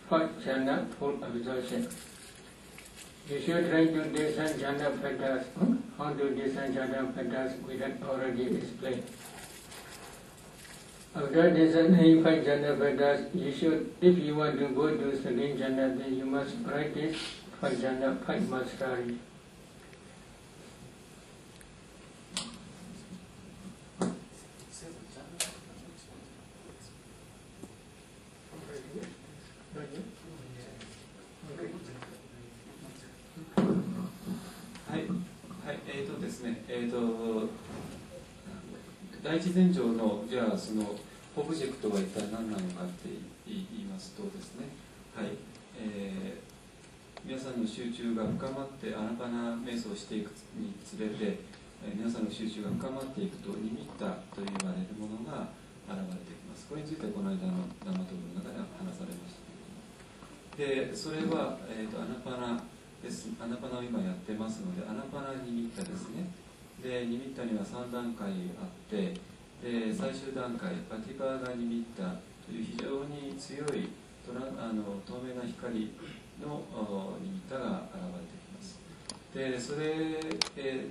First jhana, full absorption. You should try to discern jhana patterns. How to discern jhana patterns we had already explained. After discerning 5 jhana patterns, you should, if you want to go to second jhana, then you must practice 5 jhana, 5 mastery.第一前兆のじゃあそのオブジェクトは一体何なのかって言いますとですね、はい、皆さんの集中が深まってアナパナ瞑想をしていくにつれて、皆さんの集中が深まっていくとニミッタと言われるものが現れてきます。これについてこの間の生トークの中で話されましたけれども、でそれは、アナパナです。アナパナを今やってますので、アナパナニミッタですね。でニミッタには3段階あって、で最終段階パティパーガニミッタという非常に強い透明な光のニミッタが現れてきます。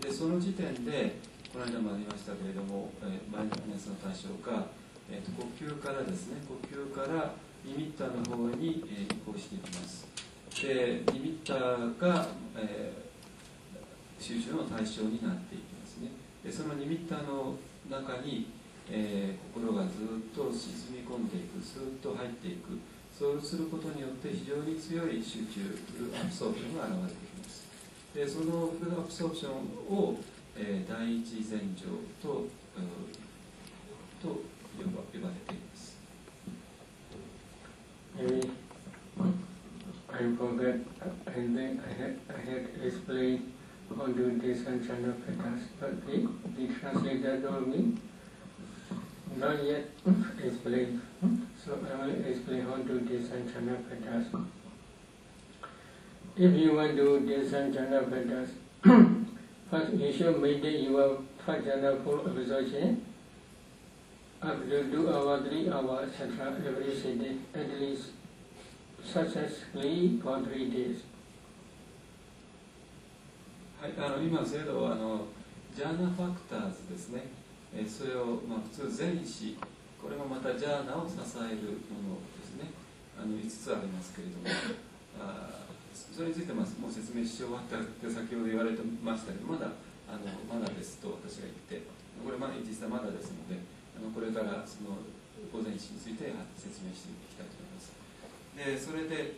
でその時点でこの間もありましたけれども、マインドフルネスの対象が、呼吸からですね、呼吸からニミッタの方に、移行していきます。でニミッタが、集中の対象になっていきますね。でそのニミッタの中に、心がずっと沈み込んでいく、スーッと入っていく、そうすることによって非常に強い集中、フルアブソープションが現れてきます。でそのフルアブソープションを、第一前兆と呼ばれています。I forget, and then I had explained how to discern jhana patterns, but the translator told me not yet explain. So I will explain how to discern jhana patterns. If you want to discern jhana patterns, first you should maintain your first jhana full absorption up to 2 hours, 3 hours, etc. every sitting, at least successfully for 3 days. はい、今の制度はジャーナファクターズですね。それを、普通前詞、これもまたジャーナを支えるものですね。5つありますけれども、それについてもう説明し終わったって先ほど言われてましたけど、まだですと私が言って、これ実際まだですので、これからその午前詞について説明していきたいと思います。でそれで、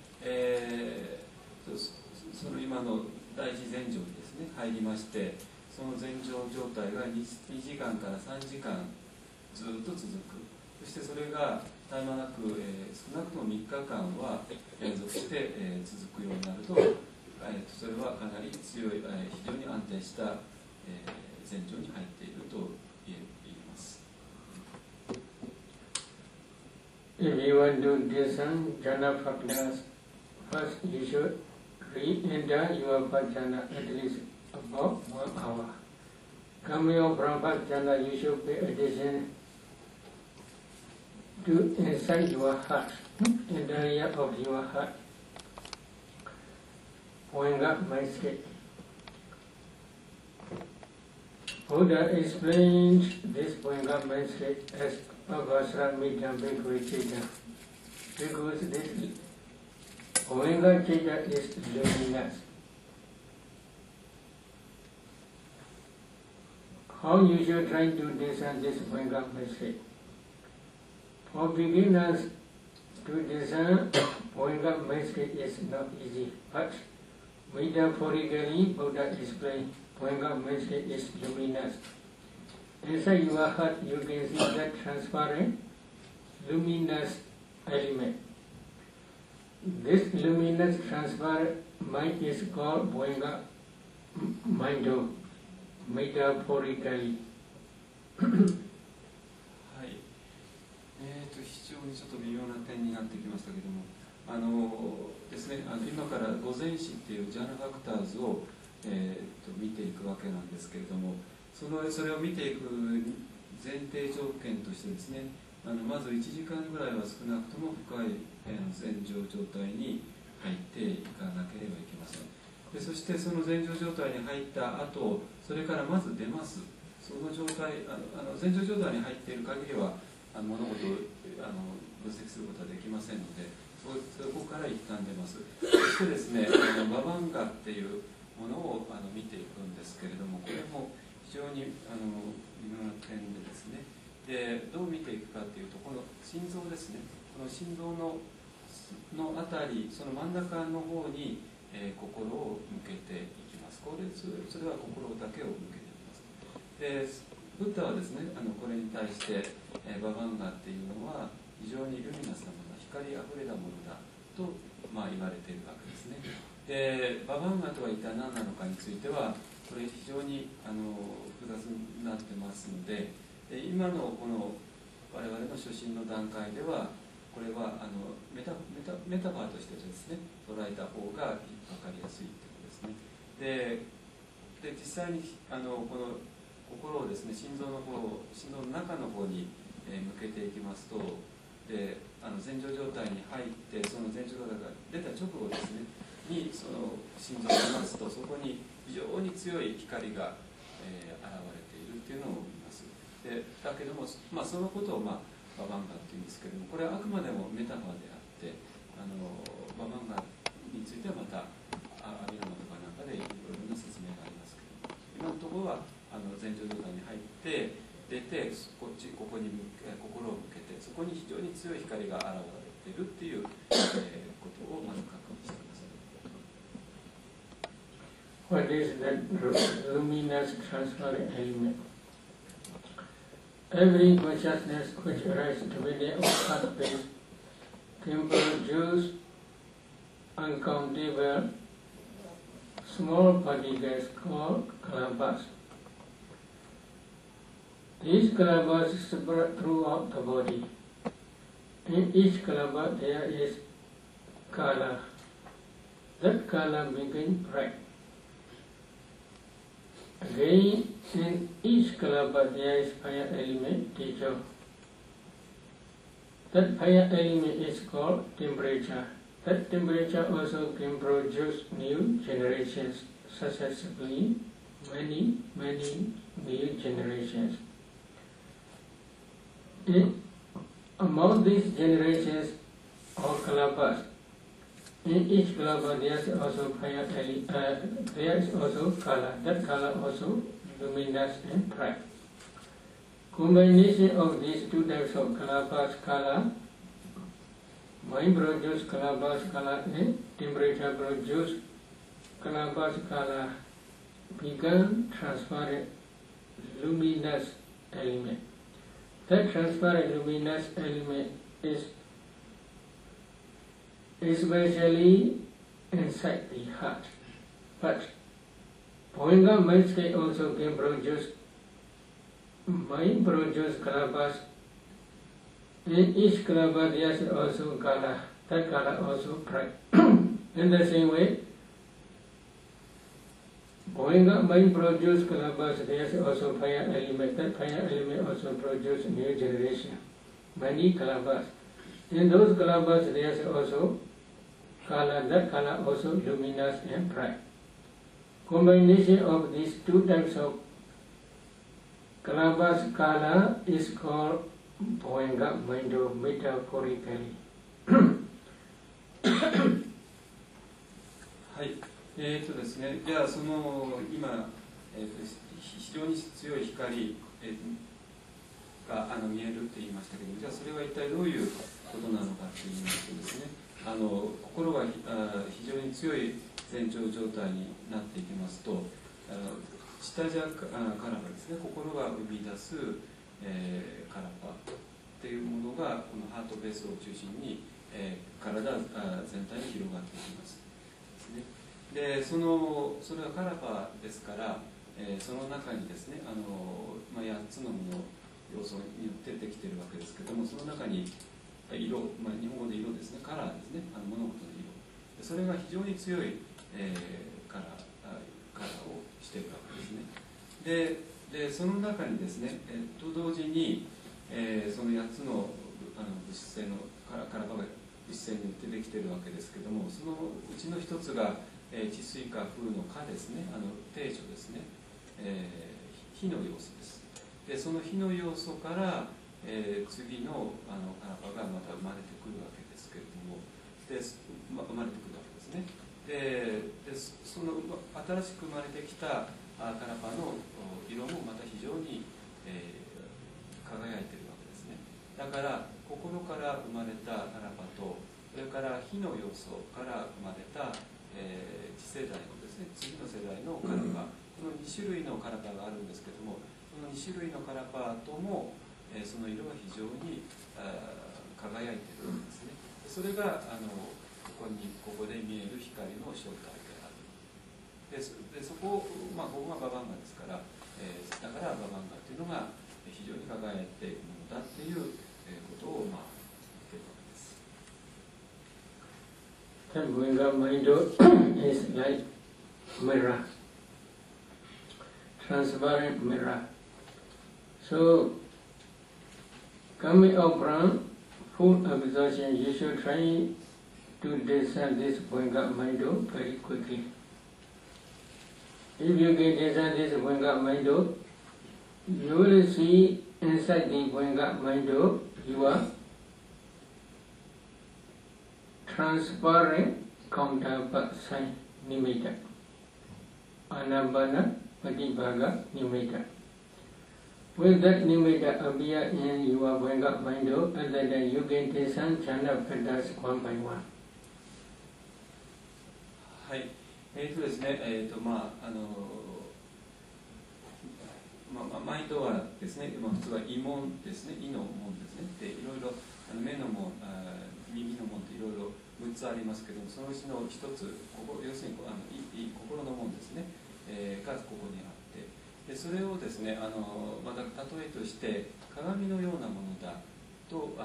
その今の第一禅定にですね入りまして、その禅定状態が 2時間から3時間ずっと続く。そしてそれが絶え間なく、少なくとも3日間は連続して、続くようになると、それはかなり強い、非常に安定した、禅定に入っていると言います。If you want to discern jhana factors, first you should re-enter your first jhana at least about 1 hour. Coming out from first jhana, you should pay attention to inside your heart, in the area of your heart. Bozzhinga mindset. Buddha explained this Bozzhinga mindset as Avasra Midam Bhikkhave Chitta, because this Bozzhinga Chitta is luminous. How you should try to discern this Bozzhinga mindset? For beginners to discern Bozzhinga mindset is not easy, but metaphorically Buddha explained Bozzhinga mindset is luminous. Inside your heart you can see that transparent, luminous element. This luminous transparent mind is called Bozzhinga mind, metaphorically. 非常にちょっと微妙な点になってきましたけども、ですね、今から五禅師っていうジャーナファクターズを、見ていくわけなんですけれども、それを見ていく前提条件としてですね、まず1時間ぐらいは少なくとも深い禅定状態に入っていかなければいけません。でそしてその禅定状態に入った後、それからまず出ます。その状態、禅定状態に入っている限りは物事を分析することはできませんので、そこから一旦出ます。そしてですね、ババンガっていうものを見ていくんですけれども、これも非常に微妙な点でですね、でどう見ていくかというと、この心臓ですね、この心臓のあたり、その真ん中の方に、心を向けていきます。それは心だけを向けていきます。でブッダはですね、これに対して、ババンガっていうのは非常にルミナスなもの、光あふれたものだと、言われているわけですね。でババンガとは一体何なのかについては、これ非常に複雑になってますので、今のこの我々の初心の段階では、これはメタファーとしてですね、捉えた方が分かりやすいということですね。で実際にこの心をですね、心臓の中の方に向けていきますと、で禅定状態に入って、その禅定状態が出た直後ですねに、その心臓を見ますと、そこに非常に強い光が、現れているっていうのを見ます。だけども、そのことを、ババンガっていうんですけれども、これはあくまでもメタファーであって、ババンガについてはまたアビナマとかなんかでいろいろな説明がありますけども、今のところは禅定状態に入って出て、ここに心を向けて、そこに非常に強い光が現れているっていう、ことをまず確認しています。What is that luminous transparent element? Every consciousness which arises to be of heart space can produce uncountable small particles called kalabas. These kalabas spread throughout the body. In each kalaba there is kala. That kala begins bright. Again, in each kalaba there is fire element, teacher. That fire element is called temperature. That temperature also can produce new generations, successively many new generations. Among these generations or kalabas, in each kalaba there is also fire element, there is also kala. That kala also luminous and bright. Combination of these two types of kalabas, kala, mind produce kalabas, kala, and temperature produce Kalaba's color began transparent luminous element. That transparent luminous element is especially inside the heart. But Bozzhinga mind state also can produce Kalabas. In each Kalabas there is also Kala. That Kala also pride. In the same way, Bozzhinga mind produce Kalabas, there is also fire element. That fire element also produce new generation. Many Kalabas. In those Kalabas there is also Kala. That Kala also luminous and bright. Combination of these two types of Kalabas Kala is called Bozzhinga mind metaphorically. はい、ですね、じゃあその今、非常に強い光、が見えるって言いましたけど、じゃあそれは一体どういうことなのかって言いますとですね、心が非常に強い前兆状態になっていきますと、下じゃからですね、心が生み出す、カラパっていうものがこのハートベースを中心に、体全体に広がっていきます。でそれはカラパですから、その中にですね、8つのもの要素によってできているわけですけども、その中に色、日本語で色ですね、カラーですね、物事の色、それが非常に強い、カラーをしているわけですね。でその中にですね、と同時に、その8つの物質性のカラパが物質性によってできているわけですけども、そのうちの一つが地水火風の火ですね、定著ですね、火の要素です。でその火の要素から、次のカラパがまた生まれてくるわけですけれども、生まれてくるわけですね。でその新しく生まれてきたカラパの色もまた非常に、輝いているわけですね。だから心から生まれたカラパと、それから火の要素から生まれた次世代のですね、次の世代のカラパ、この2種類のカラパがあるんですけども、その2種類のカラパとも、その色は非常に輝いているんですね。それがここで見える光の正体である。でそこを、ここがババンガですから、だからババンガというのが非常に輝いているものだっていうことを言っているわけです。That Bozzhinga mind is like mirror, transparent mirror. So, coming out from full absorption, you should try to discern this Bozzhinga mind very quickly. If you can discern this Bozzhinga mind, you will see inside the Bozzhinga mind your transparent counterpart sign nimitta, anabana patibhaga nimitta. With that nimitta appear in your Bozzhinga mind, and then you can discern chana patterns one by one. はい、ですね、マインドはですね、普通は胃門ですね、胃の門ですね。でいろいろ目の門、耳の門っていろいろ6つありますけども、そのうちの1つ、要するに心の門ですね、がここにあって、でそれをですね、また例えとして鏡のようなものだと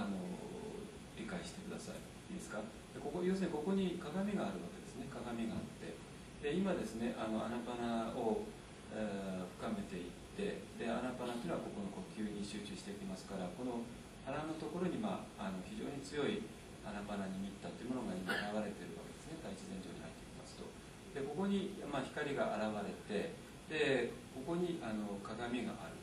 理解してください。いいですか？で要するにここに鏡があるわけですね。鏡があって、で今ですね、アナパナを、深めていって、でアナパナというのはここの呼吸に集中していきますから、この腹のところに、非常に強いアナパナに満ったというものが今流れているわけですね。第一前兆に入ってきますと、でここに、光が現れて、でここに鏡がある、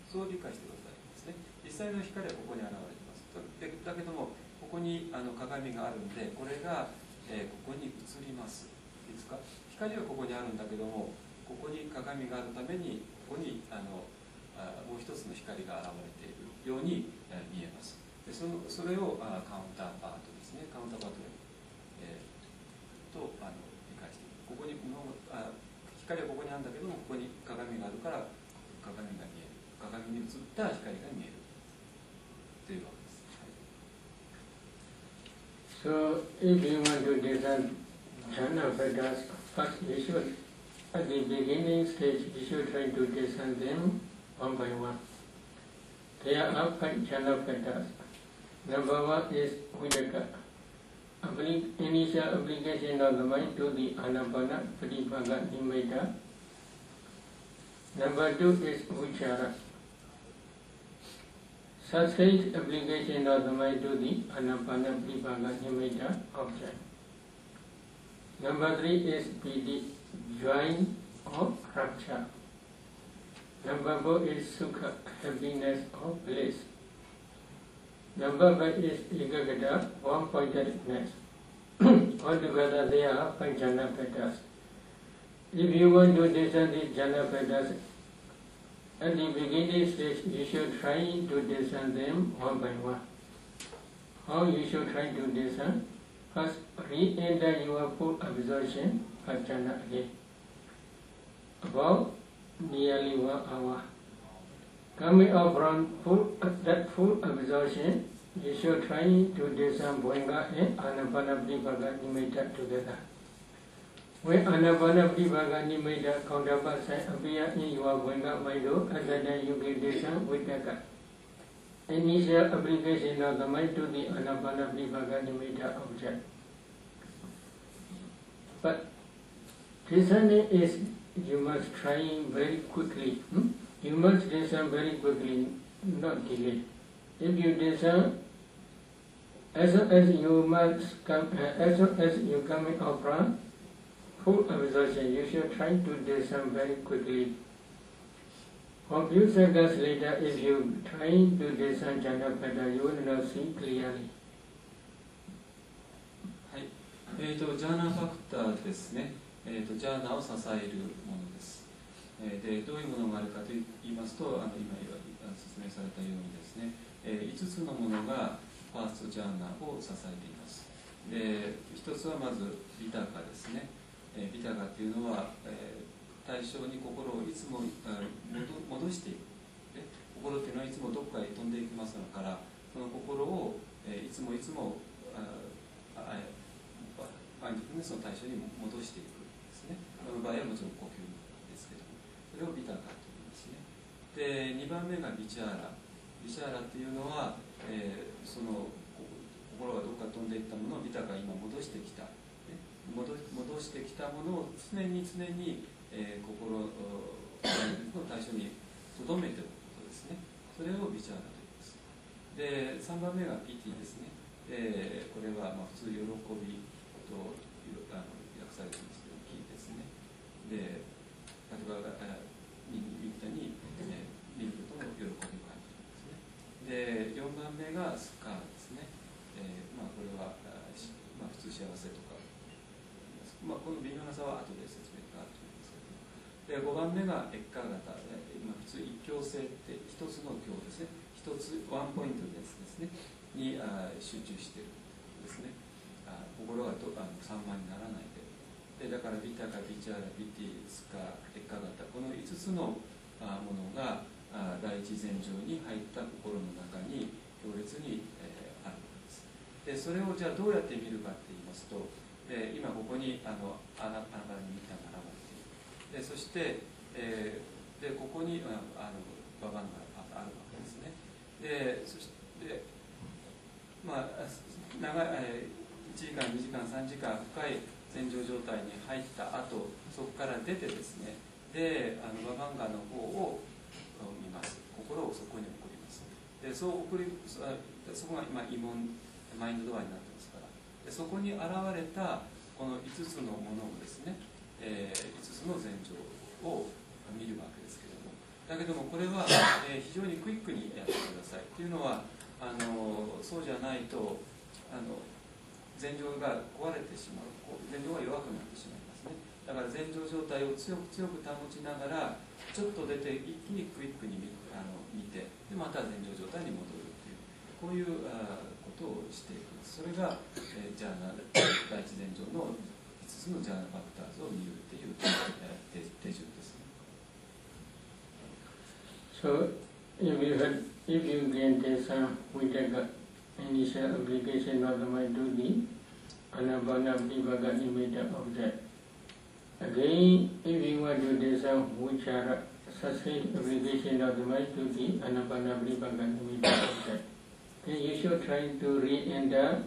そう理解してくださいですね。実際の光はここに現れています。でだけどもここに鏡があるんで、これが、ここに映ります。いいですか？光はここにあるんだけども、ここに鏡があるために、ここにもう一つの光が現れているように、見えます。でそれをカウンターパートですね。カウンターパートと理解している。ここにもなんだけども、ここに鏡があるから鏡が見える、鏡に映った光が見えるというわけです。So, if you want to discern jhana bhadas, first you should, at the beginning stage, you should try to discern them one by one. There are 5 jhana bhadas. Number 1 is vidaka, initial application of the mind to the anapana pratipagga nimitta. Number 2 is vichara, sustained application of the mind to the anapana pratipagga nimitta object. Number 3 is piti, joy or rapture. Number 4 is sukha, happiness or bliss. Number 5 is ekaggata, one-pointedness. Altogether there are 5 jhana bhadas. If you want to discern these jhana bhadas, at the beginning stage you should try to discern them one by one. How you should try to discern? First, re-enter your full absorption of jhana again. About nearly 1 hour. Coming out from that full absorption, you should try to discern Bozzhinga and Anapanapatipagga nimitta together. When Anapanapatipagga nimitta counterpart sign appear in your Bozzhinga mind, at that time you can discern vidaka, initial application of the mind to the Anapanapatipagga nimitta object. But discerning is, you must try very quickly. You must discern very quickly, not delay. If you discern, as soon as you come out from full absorption, you should try to discern very quickly. A few seconds later, if you try to discern jhana bhada, you will not see clearly. はい、ジャーナファクターですね。ジャーナを支えるものです。でどういうものがあるかと言いますと、今説明されたようにですね、5つのものがファーストジャーナを支えています。で1つはまずビタカですね。ビタカというのは、対象に心をいつも戻していく。心というのはいつもどこかへ飛んでいきますから、その心をいつもマインドフルネスの対象に戻していくですね。この場合はもちろん呼吸ですけども、それをビタカと言いますね。で2番目がビチャーラ。ビチャーラというのは、その心がどこか飛んでいったものをビタカが今戻してきた、戻してきたものを常に、心の対象に留めておくことですね。それをビチャーラと言います。で3番目がピティですね。これは普通喜びと訳されていますけど、ピですね。で例えば見たに見ることの喜びを感じるんですね。で4番目がスカーですね。これは、普通幸せとか、この微妙な差は後で説明があると思いますけど、で5番目がエッカー型、普通一強性って一つの強ですね、一つワンポイントですねに集中しているんですね。心が散漫にならないで、だからビタカ、ビチャーラ、ビティ、スカ、エッカ型、この5つのものが第一前情に入った心の中に強烈にあるわけです。でそれをじゃあどうやって見るかって言いますと、今ここにあなたに見たが現れている。でそして、でここにババンがあるわけですね。でそして長い1時間2時間3時間深い前情状態に入った後、そこから出てですね、でババンガの方を見ます。心をそこに送ります。でそこが今慰問マインドドアになってますから、でそこに現れたこの5つのものをですね、5つの前情を見るわけですけれども、だけどもこれは、非常にクイックにやってください。というのはそうじゃないと前情が壊れてしまう、前情が弱くなってしまいますね。だから前情状態を強く保ちながらちょっと出て一気にクイックに見て、でまた前情状態に戻るという、こういうことをしていく。それが、ジャーナ第一前情の5つのジャーナファクターズを見るという手順です。So if you gain Tesa Vitaka, initial application of the mind to the Anapana Vipaga immediate object. Again, if you want to desire which are sustained application of the mind to the Anapana Vipaga immediate object, then you should try to re-enter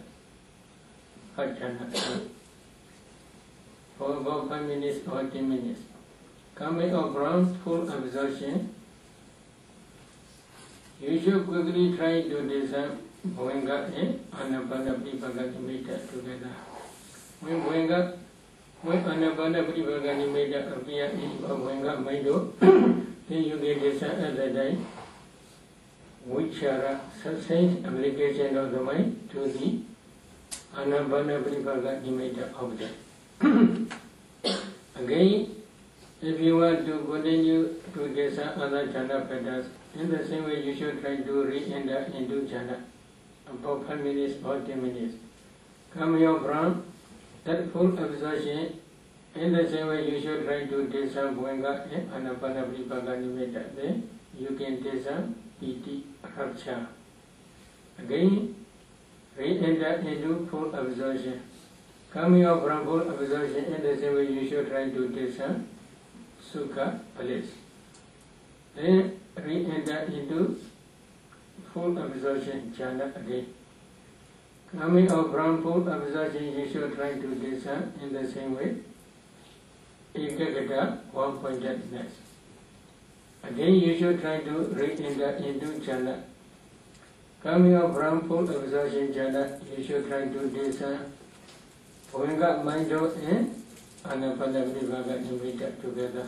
Hachana for about 5 minutes or 10 minutes. Coming up from full absorption, you should quickly try to desire Bozzhinga and Anapana Vipaga immediate together. When Bozzhinga, when Anapana Vipaga immediate appear in Bozzhinga Maido, then you get desire at the time, which are sustained application of the mind to the Anapana Vipaga immediate object. Again, if you want to continue to desire other jhana patterns, in the same way you should try to re-enter into jhana about 5 minutes or 10 minutes. Coming out from that full absorption, in the same way you should try to desire Bozzhinga and Anapana Vipaga immediate. Then you can desire iti rapture. Again, re-enter into full absorption. Coming out from full absorption, in the same way you should try to desire Sukha bliss. Then re-enter into full absorption jhana again. Coming out from full absorption, you should try to desire in the same way Ekagata, one-pointedness. Again you should try to re-enter into jhana. Coming out from full absorption jhana, you should try to desire Bozzhinga Maido and Anapana Vipaga immediate together.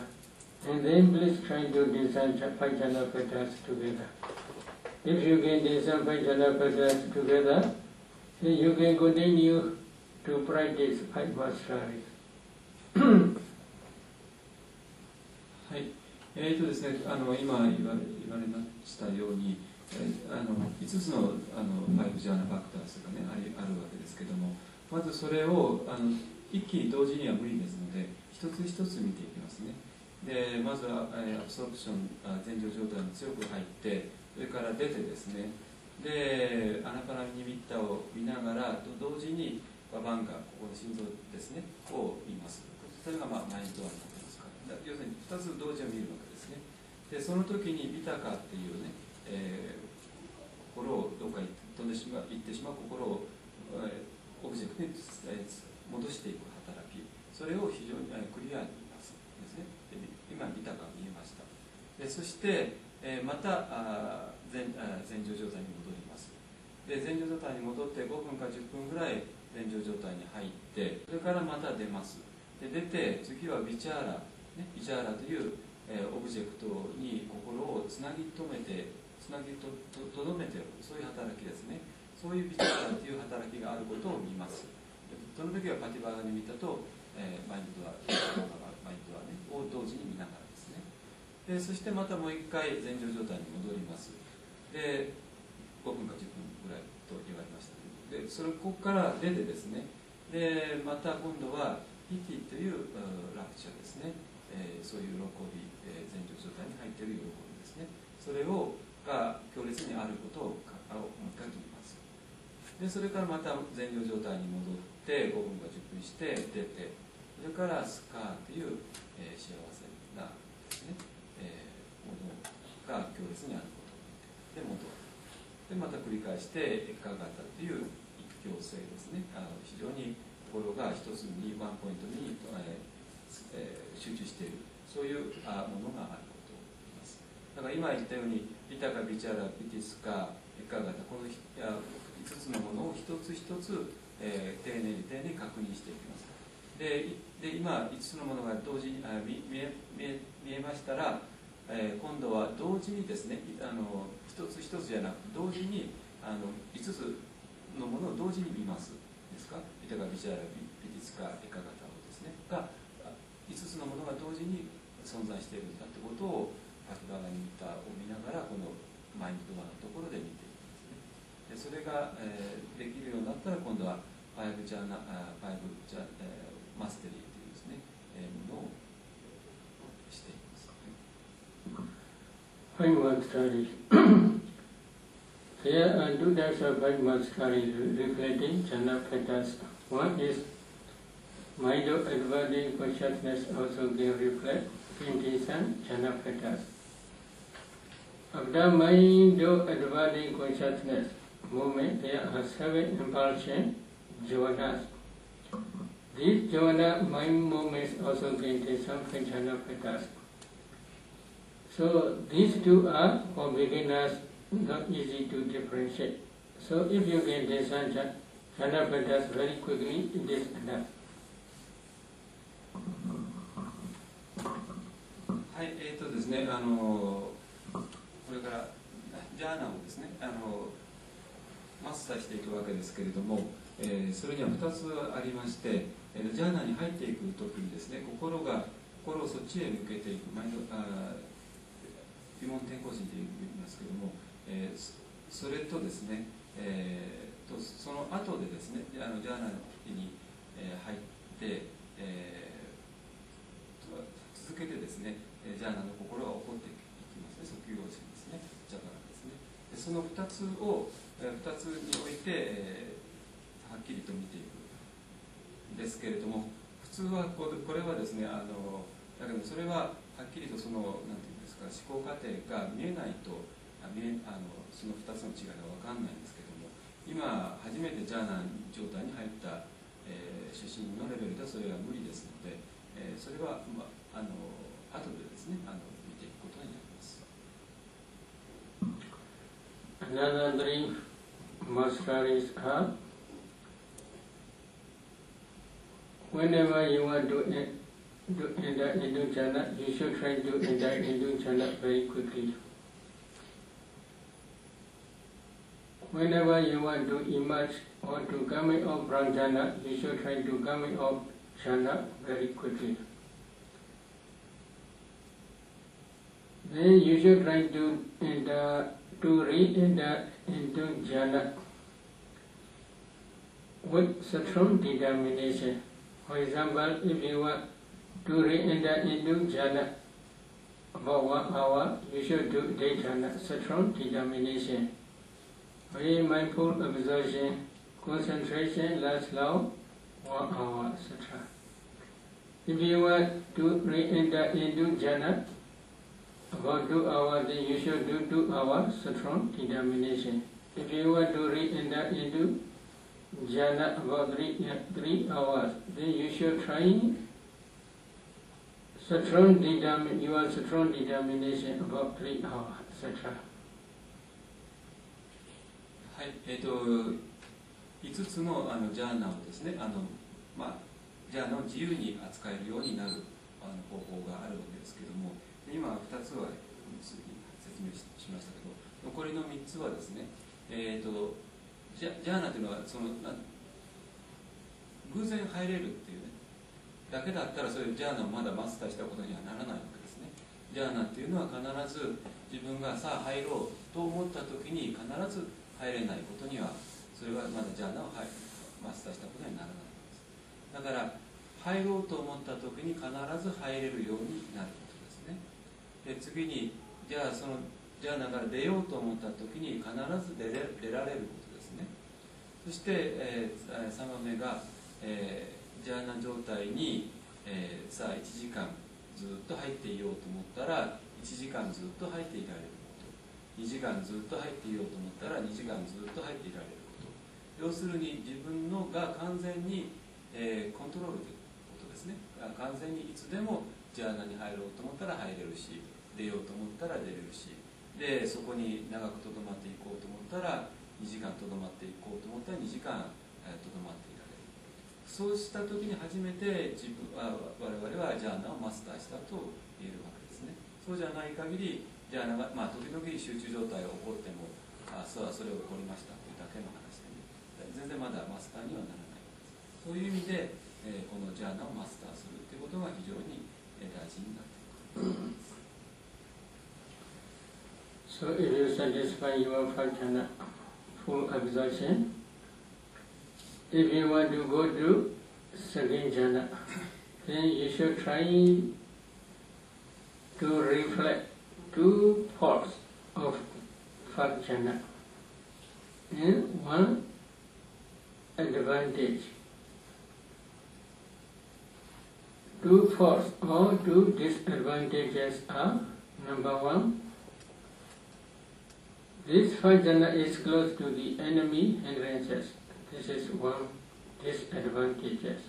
And then please try to design 5 jhana patterns together. If you can design 5 jhana patterns together, then you can continue to practice 5 masteries. はい。ですね、今言われましたように、5つの5ジャーナファクターズが、ね、あるわけですけども、まずそれを一気に同時には無理ですので、一つ一つ見ていきますね。でまずは、アブソルプション、前情状態に強く入って、それから出てですね、でアナパナニミッタを見ながら、同時にババンガ、ここの心臓ですね、を見ます。それが、マインドワークですから、要するに2つ同時に見るわけですね。でその時にビタカっていうね、心をどっかに行ってしまう心を、オブジェクトに戻していく働き、それを非常にクリアに見ますですね。今ビタカ見えました。でそして、また前情状態に戻ります。で前情状態に戻って5分か10分ぐらい前情状態に入って、それからまた出ます。で出て次はビチャーラ、ね、ビチャーラという、オブジェクトに心をつなぎとどめておく、そういう働きですね。そういうビチャーラという働きがあることを見ます。その時はパティバーガニミタと、マインドワーね、を同時に見ながらですね。でそしてまたもう一回前情状態に戻ります。で5分か10分ぐらいと言われました。でここから出てですね、でまた今度はピティというラプチャーですね、そういう喜び、前情状態に入っている喜びですね、それが強烈にあることをもう一回見ます。でそれからまた前情状態に戻って5分か10分して出て、それからスカーという、幸せなですね、ものが強烈にあることで戻る。でまた繰り返してエッカー型という一強性ですね、非常に心が一つにワンポイントに、集中している、そういうものがあることを言います。だから今言ったようにビタカ、ビチャラ、ピティスカ、エッカー型、この5つのものを一つ一つ、丁寧に確認していきます。で今5つのものが同時に見えましたら、今度は同時にですね、一つ一つじゃなく同時に5つのものを同時に見ますですか。ビタカ、ビチャラ、ピティスカ、エカ型をですねが5つのものが同時に存在しているんだということをパティバーガニミタを見ながら、このマインドドアのところで見ていきますね。でそれが、できるようになったら、今度は5ジャーナマステリーというですね、ものをしています。5-month studies. There are two types of 5-month studies reflecting jhana patterns. One is mind-adverting consciousness also can reflect intention jhana patterns. After mind-adverting consciousness movement, there are 7 impulsion jhanas. These jhana mind movements also contain some jhana patterns. So these two are, for beginners, not easy to differentiate. So if you can discern jhana patterns very quickly, it is enough. はい、ですね、これからジャーナをですね、マスターしていくわけですけれども、それには2つありまして、ジャーナに入っていくときにですね、心をそっちへ向けていく、疑問転向心と言いますけれども、それとですね、その後でですね、ジャーナに入って、続けてですね、ジャーナの心が起こっていきますね、即用心ですね、ジャーナですね。でその2つにおいて、はっきりと見ていくんですけれども、普通はこれはですね、だけどそれははっきりとそのなんていうんですか、思考過程が見えないとその2つの違いが分かんないんですけども、今初めてジャーナ状態に入った、初心のレベルではそれは無理ですので、それは、後でですね、見ていくことになります。Another 3 masteries are whenever you want to enter into jhana, you should try to enter into jhana very quickly. Whenever you want to emerge or to come out from jhana, you should try to come out jhana very quickly. Then you should try to re-enter into jhana with strong determination. For example, if you want to re-enter into jhana about 1 hour, you should do day jhana, strong determination. Very mindful observation, concentration lasts long, 1 hour, etc. If you want to re-enter into jhana about 2 hours, then you should do 2 hours, strong determination. If you want to re-enter into jhana about 3 hours, then you should try your strong determination about 3 hours, etc. はい、5つのジャーナをですね、ジャーナを自由に扱えるようになる方法があるわけですけれども、今2つは説明しましたけど、残りの3つはですね、ジャーナというのは偶然入れるっていうねだけだったら、それジャーナをまだマスターしたことにはならないわけですね。ジャーナっていうのは必ず自分がさあ入ろうと思った時に必ず入れないことには、それはまだジャーナをマスターしたことにならないわけです。だから入ろうと思った時に必ず入れるようになることですね。で次にじゃあそのジャーナから出ようと思った時に必ず出られることですね。そして、3番目が、ジャーナ状態に、さあ1時間ずっと入っていようと思ったら1時間ずっと入っていられること、2時間ずっと入っていようと思ったら2時間ずっと入っていられること、要するに自分のが完全に、コントロールということですね。完全にいつでもジャーナに入ろうと思ったら入れるし、出ようと思ったら出れるし、でそこに長くとどまっていこうと思ったら2時間とどまっていこうと思ったら2時間とどまっていられる。そうした時に初めて我々はジャーナをマスターしたと言えるわけですね。そうじゃない限りジャーナが、時々集中状態が起こってもそれが起こりましたというだけの話で、全然まだマスターにはならないわけです。そういう意味で、このジャーナをマスターするということが非常に大事になっています。So if you satisfy your first jhana, full absorption, if you want to go to second jhana, then you should try to reflect two parts of first jhana and one advantage. Two faults or two disadvantages are: number one, this first jhana is close to the enemy hindrances. This is one disadvantage.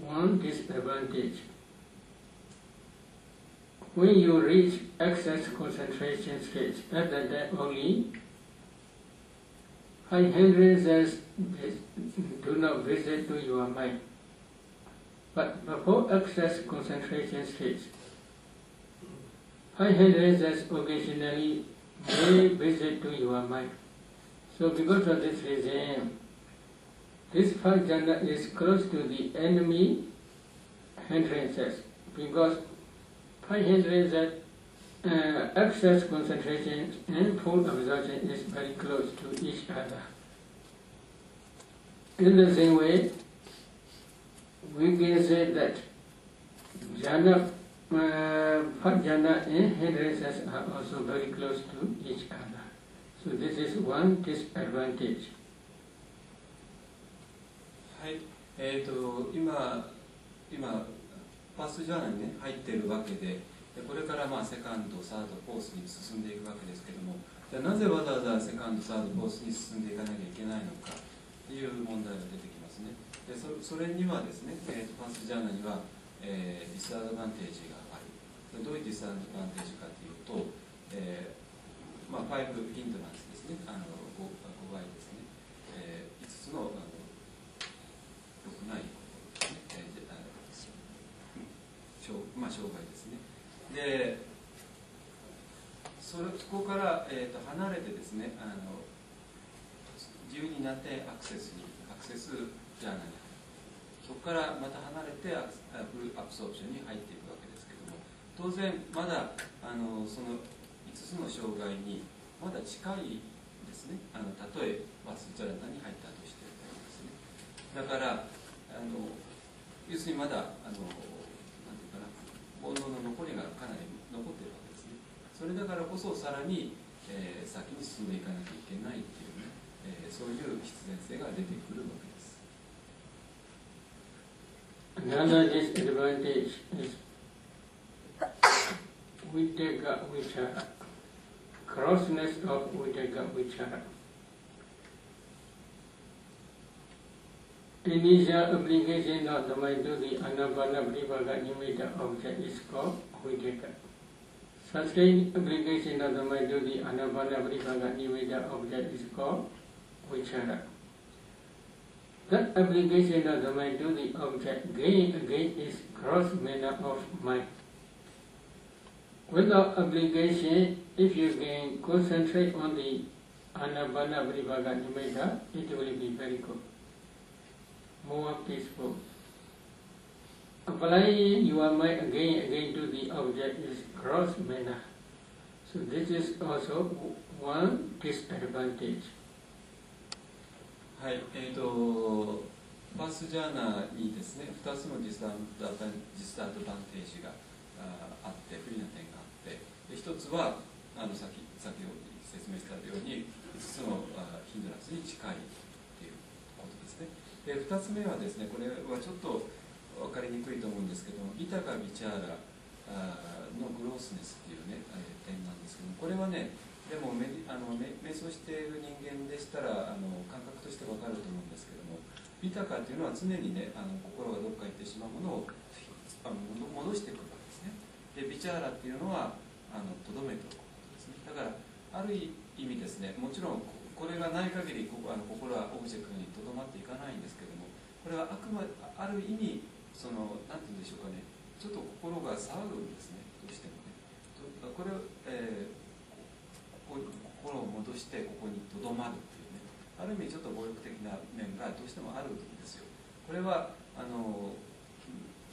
One disadvantage. When you reach excess concentration stage, at that time only, high hindrances do not visit to your mind. But before excess concentration stage, high hindrances occasionally may visit to your mind. So because of this reason, this first jhana is close to the enemy hindrances, because high hindrances, excess concentration and full absorption is very close to each other. In the same way, we can say that jhana, first jhana and hindrances are also very close to each other. So this is one disadvantage. はい、今ファーストジャーナルに、ね、入っているわけで、これからセカンド、サード、フォースに進んでいくわけですけれども、じゃあなぜわざわざセカンド、サード、フォースに進んでいかなきゃいけないのかという問題が出てきますね。でそれにはですね、ファーストジャーナルには、ディスアドバンテージがある。どういうディスアドバンテージかというと、5ヒントなんですね、5倍ですね、5つの良くないことですね、障害ですね。でそこから、離れてですね、自由になってアクセスジャーナルに入る。そこからまた離れてフルアブソープションに入っていくわけですけども、当然まだその5つの障害にまだ近いですね。たとえバスジャーナルに入ったとしてですね。だから要するにまだなんていうかな、煩悩の残りがかなり残っているわけですね。それだからこそさらに、先に進んでいかなきゃいけないっていうね、そういう必然性が出てくるわけです。Another disadvantage is Vitaka Vichara, crossness of Vitaka Vichara. Initial application of the mind to the Anapana Vipaga Nimitta object is called Vitaka. Sustained application of the mind to the Anapana Vipaga Nimitta object is called Vichara. That application of the mind to the object again is gross manner of mind. Without application, if you can concentrate on the Anapana Vipaga Nimitta, it will be very good, more peaceful. Applying your mind again to the object is gross manner. So this is also one disadvantage. はい、ファーストジャーナーにですね、2つのディスアドバンテージがあって、不利な点があって、1つは先ほど説明したように5つのヒンドランスに近いということですね。で2つ目はですね、これはちょっと分かりにくいと思うんですけども、ビタカ・ビチャーラのグロースネスっていうね、点なんですけども、これはね、でも瞑想している人間でしたら感覚として分かると思うんですけども、ビタカっていうのは常にね、心がどっか行ってしまうものを戻してくるわけですね。でビチャーラっていうのはとどめておくことですね。だからある意味ですね、もちろんこれがない限り心はオブジェクトにとどまっていかないんですけども、これはある意味なんて言うんでしょうかね、ちょっと心が騒ぐんですね、どうしてもね。これを、心を戻してここにとどまるっていうね、ある意味ちょっと暴力的な面がどうしてもあるんですよ。これは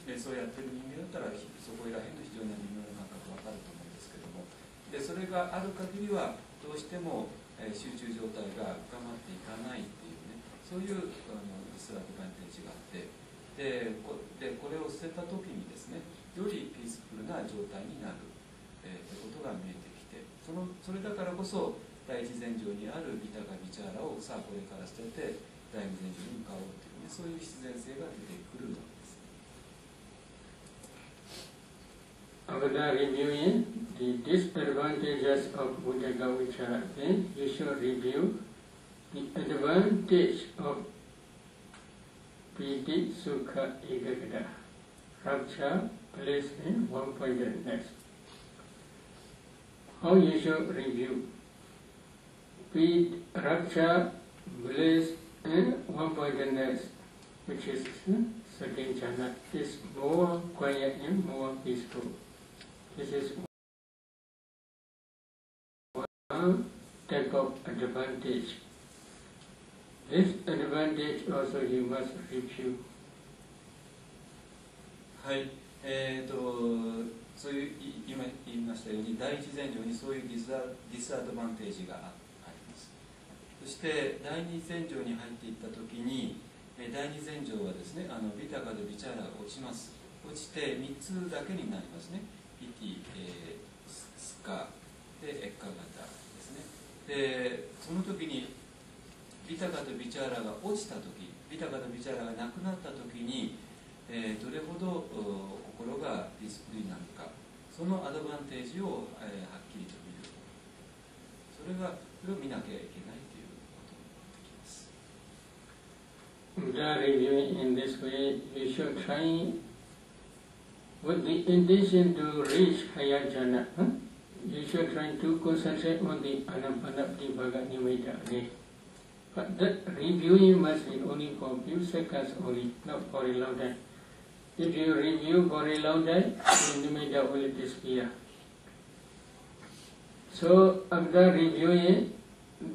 瞑想をやってる人間だったらそこら辺の非常に微妙な感覚が分かると思うんですけども、でそれがある限りはどうしても、集中状態が深まっていかないっていうね、そういうディスアドバンテージがあって、でこれを捨てた時にですね、よりピースフルな状態になる。ことが見えてきて、それだからこそ第一禅定にあるビタガビチャーラをさあこれから捨てて第二禅定に向かおうという、ね、そういう必然性が出てくるわけです。After reviewing the disadvantages of Buddhagga Vichara, then you should review the advantage of Piti Sukha Ekagata, rapture, bliss, and one-pointedness. How you should review rapture, bliss, and one-pointedness, which is second jhana, is more quiet and more peaceful. This is one type of advantage. This advantage also you must review. はい、そういう今言いましたように第一禅定にそういうディスアドバンテージがあります。そして第二禅定に入っていった時に第二禅定はですね、ビタガでビチャーラが落ちます。落ちて3つだけになりますね。ピティ、スカでエッカガタですね。でその時にビタガとビチャーラが落ちた時、ビタガとビチャーラがなくなった時に、どれほど心がディスプリンなのか、そのアドバンテージを、はっきりと見る。それを見なきゃいけないということになってきます。After reviewing in this way, you should try with the intention to reach higher jhana. You should try to concentrate on the anapanapatibhaga nimitta again. But that reviewing must be only for a few seconds only, not for a long time. If you review for a long time, the nimitta will disappear. So after reviewing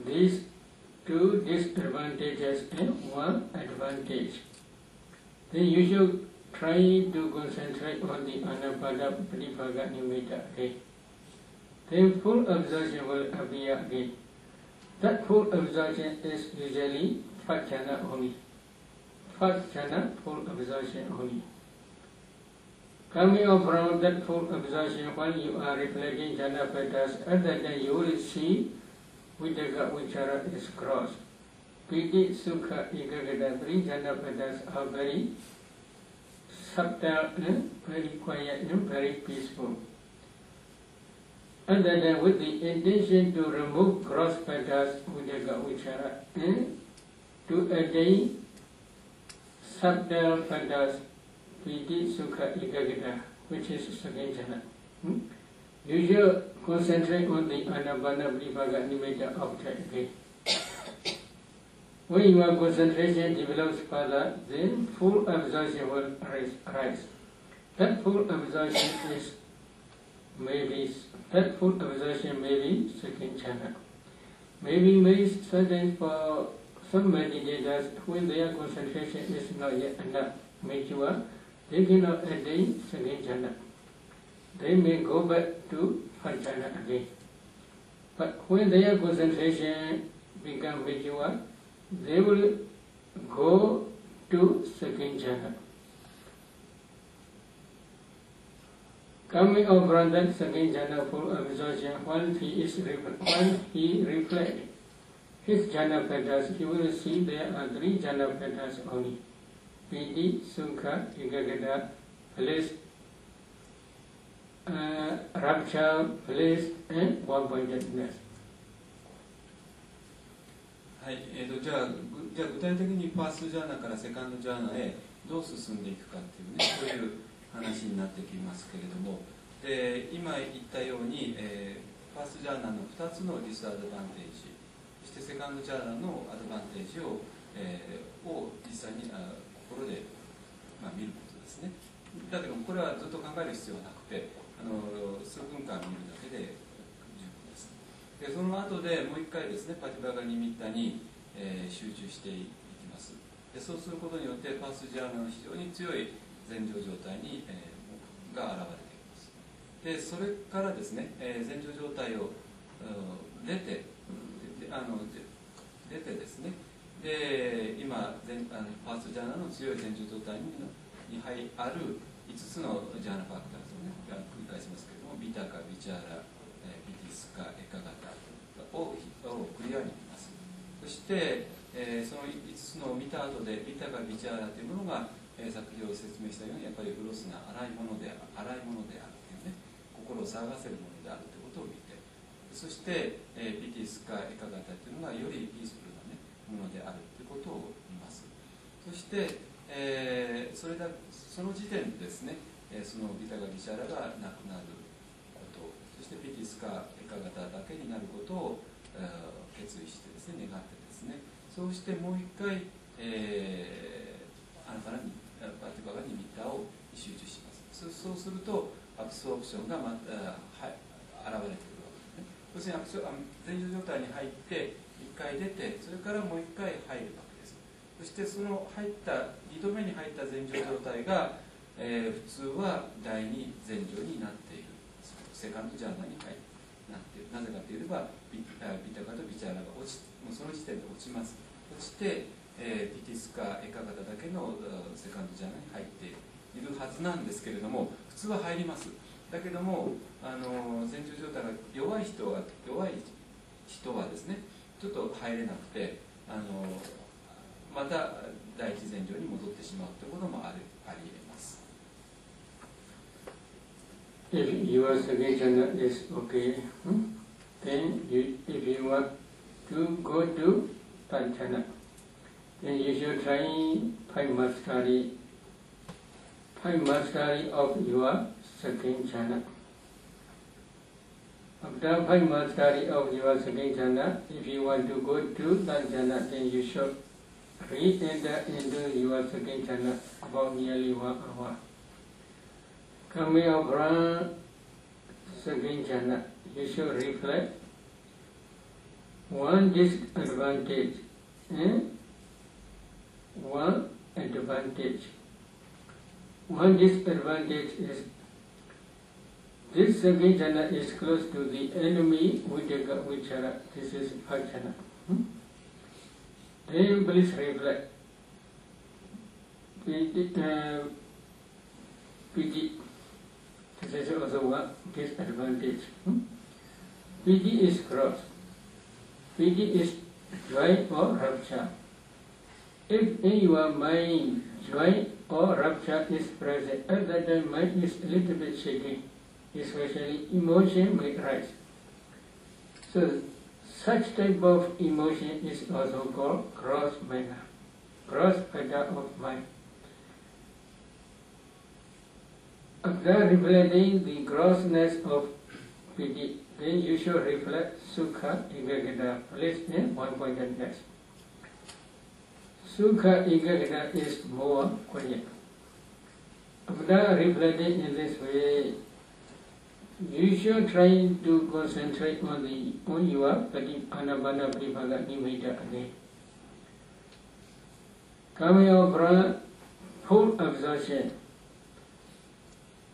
these two disadvantages and one advantage, then you should try to concentrate on the anapanapatibhaga nimitta again. Then full absorption will appear again. That full absorption is usually first jhana only. First jhana, full absorption only. Coming up from that full absorption, while you are reflecting jhana pettas, at that time you will see Vichara is crossed. Piti, Sukha, Ekagata, three jhana pettas are very subtle and very quiet and very peaceful. And then with the intention to remove gross pettas, Vichara, and to attain subtle pettas, Piti, Sukha, Ekagata, which is second jhana. You should concentrate on the anapanapatibhaga nimitta object again. When your concentration develops further, then full absorption will arise. That full absorption may be second jhana. Maybe certain for some meditators, when their concentration is not yet enough mature, they cannot attain second jhana. They may go back to first jhana again. But when their concentration becomes mature, they will go to second jhana. Coming out from that second jhana full absorption, while he reflects his jhana pettas, he will see there are three jhana pettas only. Piti, Sukha, Ekagata, bliss, rapture, bliss, and one-pointedness. はい、じゃあ具体的にファーストジャーナからセカンドジャーナへどう進んでいくかっていうね、そういう話になってきますけれども、で今言ったように、ファーストジャーナの2つのディスアドバンテージ、そしてセカンドジャーナのアドバンテージを実際に心で、見ることですね。だけどこれはずっと考える必要はなくて、数分間見るだけで十分です。でその後でもう一回ですね、パティバガニミッタに、集中していきます。でそうすることによってファーストジャーナの非常に強い禅定状態に、が現れています。でそれからですね、禅定状態を出てですね、で今ファーストジャーナの強い禅定状態にある5つのジャーナファクターズをね、繰り返しますけれども、ビタカ、ビチャーラ、ビティスカ、エカガタをクリアに見ます。そして、その5つのを見た後で、ビタカ、ビチャーラというものが、先ほど説明したように、やっぱりフロスが洗い物であるというね、心を騒がせるものであるということを見て、そして、ビティスカ、エカガタというのがよりピースフルな、ね、ものであるということを見ます。そして、その時点でですね、そのビタガビチャラがなくなること、そしてビティスカエカガタだけになることを決意してですね、願ってですね、そうしてもう一回、アナパナパティバガニミッタを集中します。そうするとアブソープションがまた、現れてくるわけですね。要するに前状状態に入って一回出て、それからもう一回入るわけです。そしてその2度目に入った前状状態が、普通は第2前状になっている、セカンドジャーナになっている。なぜかといえばビタカとビチャーラがもうその時点で落ちます。落ちて、ビティスカエカガタだけのセカンドジャーナに入っているはずなんですけれども、普通は入ります。だけども前状状態が弱い人はですね、ちょっと入れなくてまた第一前状に戻ってしまうということもあり得ます。If your suggestion is okay, then if you want to go to Panchana, then you should try five mastery of your second jhana. After five mastery of your second jhana, if you want to go to that jhana, then you should re-enter into your second jhana about nearly 1 hour. Coming out from second jhana, you should reflect one disadvantage and one advantage. One disadvantage is this second jhana is close to the enemy Vidya Vichara. This is first jhana. Then please reflect. Piti. This is also one disadvantage. Piti is cross. Piti is joy or rapture. If in your mind joy or rapture is present, at that time mind is a little bit shaking, especially emotion may rise. So such type of emotion is also called gross manner, gross matter of mind. After reflecting the grossness of piti, then you should reflect sukha ekagata, placed in one pointedness. Sukha ekagata is more quiet. After reflecting in this way, you should try to concentrate on your anapana pribhaga nimitta again. Coming out from full absorption,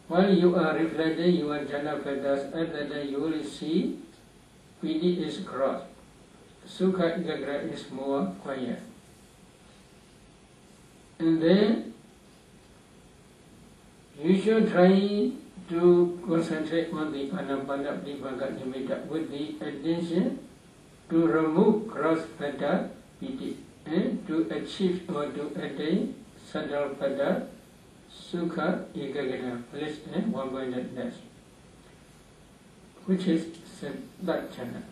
while you are reflecting your jhana factors, at that time you will see piti is cross, sukha ekagata is more quiet. And then you should try to concentrate on the anapana pribhaga nimitta with the attention to remove gross pada piti and to achieve or to attain subtle pada sukha ekagata, placed in one pointedness, which is that jhana.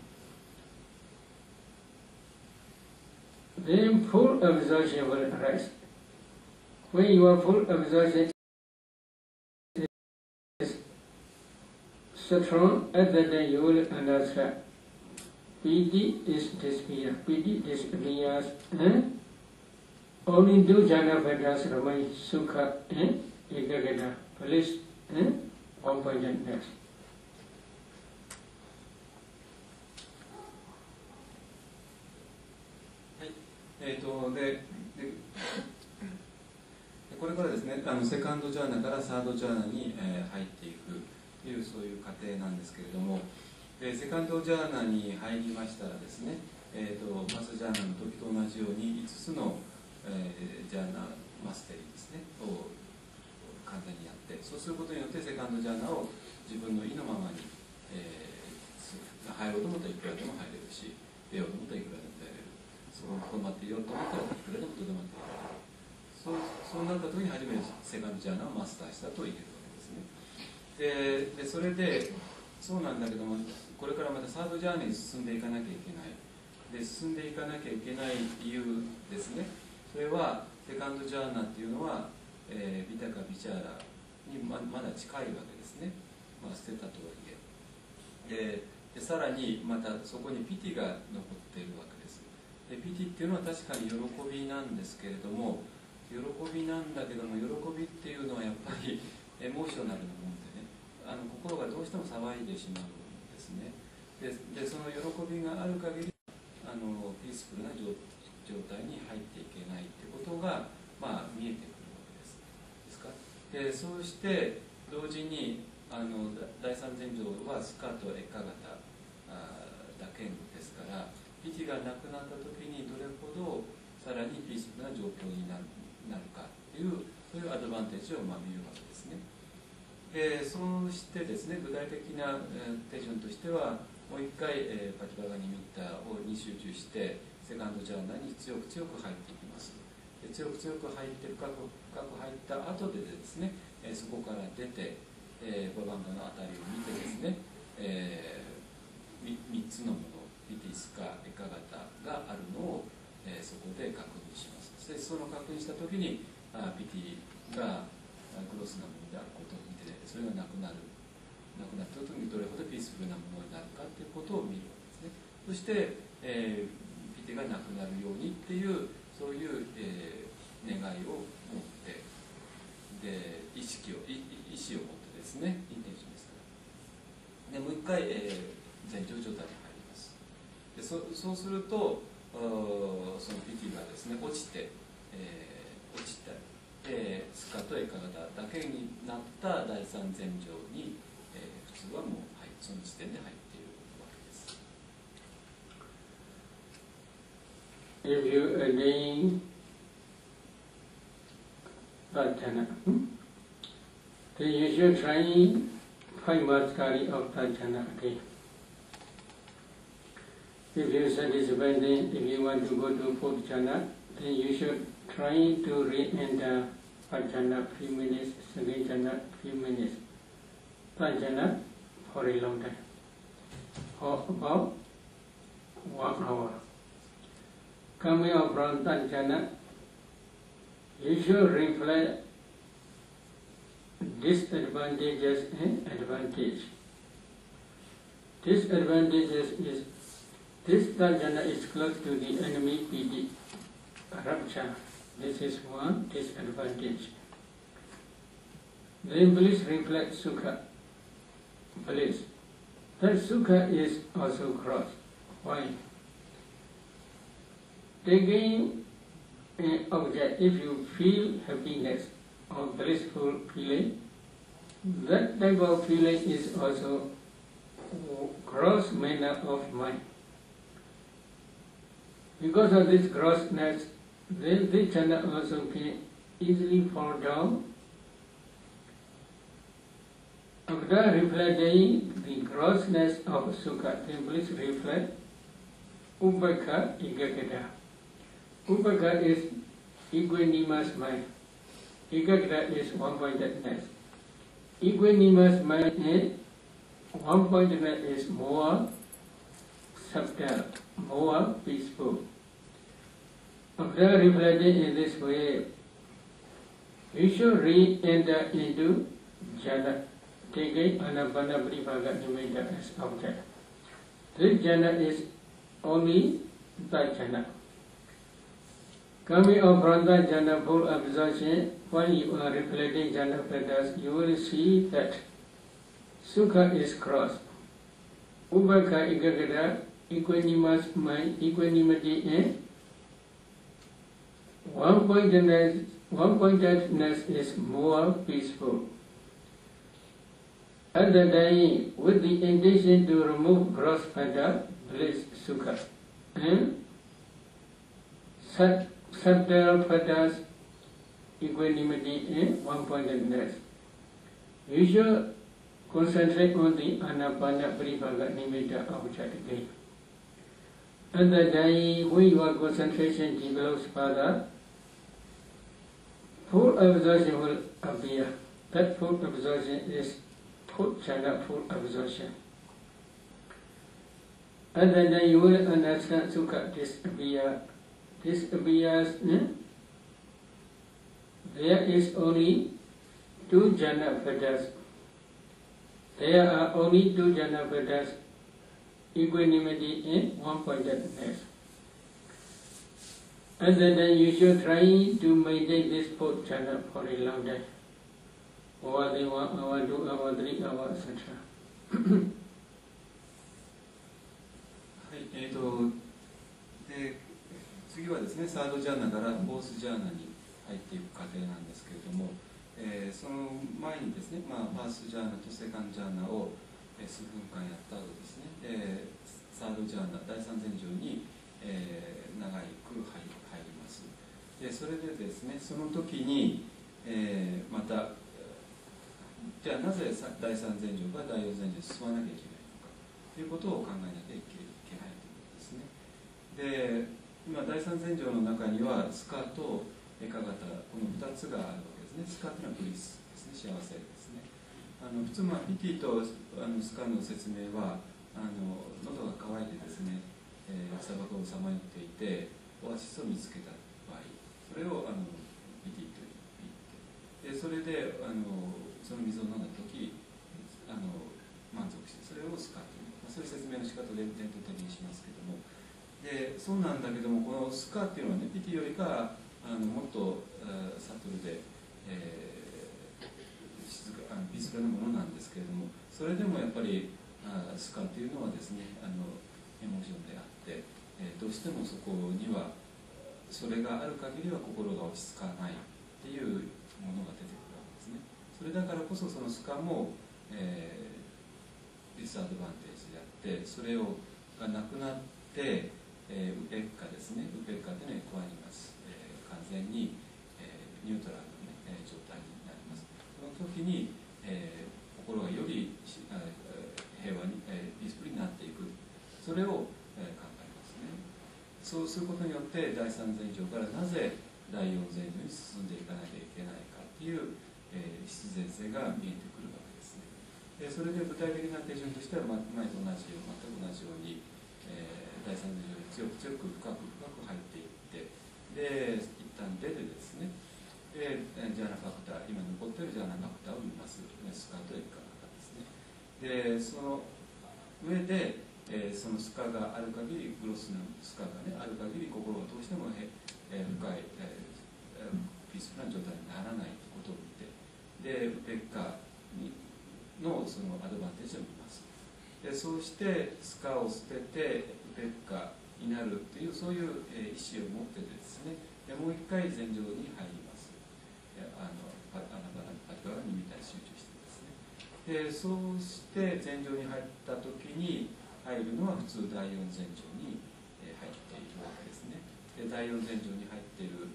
Then full absorption will arise. When your full absorption is strong, at that time you will understand piti is disappear, piti disappears, and only two jhana factors remain, sukha and ekagata, placed in one pointedness. これからですね、セカンドジャーナからサードジャーナに、入っていくというそういう過程なんですけれども、セカンドジャーナに入りましたらですね、ファーストジャーナの時と同じように5つのジャーナマステリーですねを簡単にやって、そうすることによってセカンドジャーナを自分の意のままに、入ろうと思ったらいくらでも入れるし、出ようと思ったらいくらでも出れる。そこにとどまっていようと思ったらいくらでもとどまっていられる。そうなった時に初めてセカンドジャーナをマスターしたと言えるわけですね。でそれでそうなんだけども、これからまたサードジャーニーに進んでいかなきゃいけない。で進んでいかなきゃいけない理由ですね。それはセカンドジャーナーっていうのは、ビタカビチャーラに まだ近いわけですね。捨てたとはいえ。でさらにまたそこにピティが残っているわけです。でピティっていうのは確かに喜びなんですけれども、喜びなんだけども、喜びっていうのはやっぱりエモーショナルなもんでね、心がどうしても騒いでしまうんですね。でその喜びがある限りピースフルな状態に入っていけないってことが、見えてくるわけです。ですか。でそうして同時に第三禅定はスカとエカ型だけですから、ピティがなくなった時にどれほどさらにピースフルな状況になるかっていう、そういうアドバンテージを見るわけですね。そうしてですね、具体的な手順としては、もう一回、パティバガニミッターに集中して、セカンドジャーナに強く強く入っていきます。で強く強く入って深く深く入った後でですね、そこから出て、ババンガのあたりを見てですね、3つのもの、ピティスカ、エカ型があるのを、そこで確認します。そしてその確認したときに、ピティがグロスなものであることを見て、それがなくなった時にどれほどピースフルなものになるかということを見るわけですね。そして、ピティがなくなるようにっていう、そういう、願いを持って、で意思を持ってですね、インテンションですから。でもう一回、前兆状態に入ります。でそうすると、そのピティがですね、落ちて、スカとエカ型だけになった第三禅定に、普通はもう、その時点で入っているわけです。If you attain Bhattana, then you should try 5 mastery of Bhattana again. If you satisfy, then if you want to go to 4th jhana, then you should try to re-enter first jhana few minutes, second jhana few minutes, third jhana for a long time, for about 1 hour. Coming out from third jhana, you should reflect disadvantages and advantage. Disadvantages is this third jhana is close to the enemy piti, rapture. This is one disadvantage. Then please reflect sukha. Please. That sukha is also cross. Why? Taking an object, if you feel happiness or blissful feeling, that type of feeling is also gross manner of mind. Because of this grossness, then this jhana also can easily fall down. After reflecting the grossness of sukha, then please reflect upekha ekagata. Upekha is equanimous mind. Ekagata is one-pointedness. Equanimous mind and one-pointedness is more subtle, more peaceful. After reflecting in this way, you should re-enter into jhana, taking anapanapadivaga nimitta as object. This jhana is only that jhana. Coming out from that jhana full absorption, when you are reflecting jhana patterns, you will see that sukha is crossed. Upekha ekagata, equanimous mind, equanimity and one-pointedness is more peaceful. At the time, with the intention to remove gross pattern, bliss sukha, and subtle patterns, equanimity and one-pointedness. You should concentrate on the Anapana Parivaga Nimitta object again. And then when your concentration develops further, full absorption will appear. That full absorption is Jhana full absorption. And then you will understand Sukha disappears. There is only two jhana fetters. There are only two jhana fetters, equanimity and one-pointedness. And then you should try to maintain this fourth jhana for a long time. Over the 1 hour, 2 hours, 3 hours, etc. はい、で次はですね、サードジャーナからフォースジャーナに入っていく過程なんですけれども、その前にですね、ファーストジャーナとセカンドジャーナを、数分間やった後ですね、サードジャーナ、第三前兆に、長く入ります。でそれでですね、その時に、またじゃあなぜ第三前兆が第四前兆に進まなきゃいけないのかということを考えなきゃいけないということですね。で今第三前兆の中にはスカとエカ型、この2つがあるわけですね。スカというのはブリスですね、幸せですね。普通ピティとスカの説明は喉が渇いてですね、砂漠をさまよっていてオアシスを見つけた場合、それをピティと言って、でそれでその水を飲んだ時満足して、それをスカという、そういう説明の仕方で伝統的にしますけども、でそうなんだけども、このスカっていうのはね、ピティよりかもっとサトルで、ピースフルなものなんですけれども、それでもやっぱりスカっていうのはですね、エモーションであって、どうしてもそこにはそれがある限りは心が落ち着かないっていうものが出てくるわけですね。それだからこそそのスカも、ディスアドバンテージであって、それがなくなって、ウペッカですね、ウペッカというのはエクアニマス、完全に、ニュートラルな、状態になります。その時に、心がより平和に、ピースフルになっていく、それを、考えますね。そうすることによって第三前兆からなぜ第四前兆に進んでいかなきゃいけないかっていう、必然性が見えてくるわけですね。それで具体的な手順としては前と同じように、全く同じように、第三前兆に強く深く入っていって、で一旦出てですね、ジャーナファクター、今残っているジャーナファクターを見ます。スカとエカ型ですね。でその上で、そのスカがある限り、グロスのスカが、ね、ある限り、心がどうしても、深い、ピースフルな状態にならないことを見て、でウペッカのそのアドバンテージを見ます。でそうしてスカを捨ててウペッカになるという、そういう、意思を持ってですね、でもう一回前情に入ります。パティバにみたいに集中してですね。でそうして前情に入った時に入るのは普通第四前兆に入っているわけですね。で第四前兆に入っている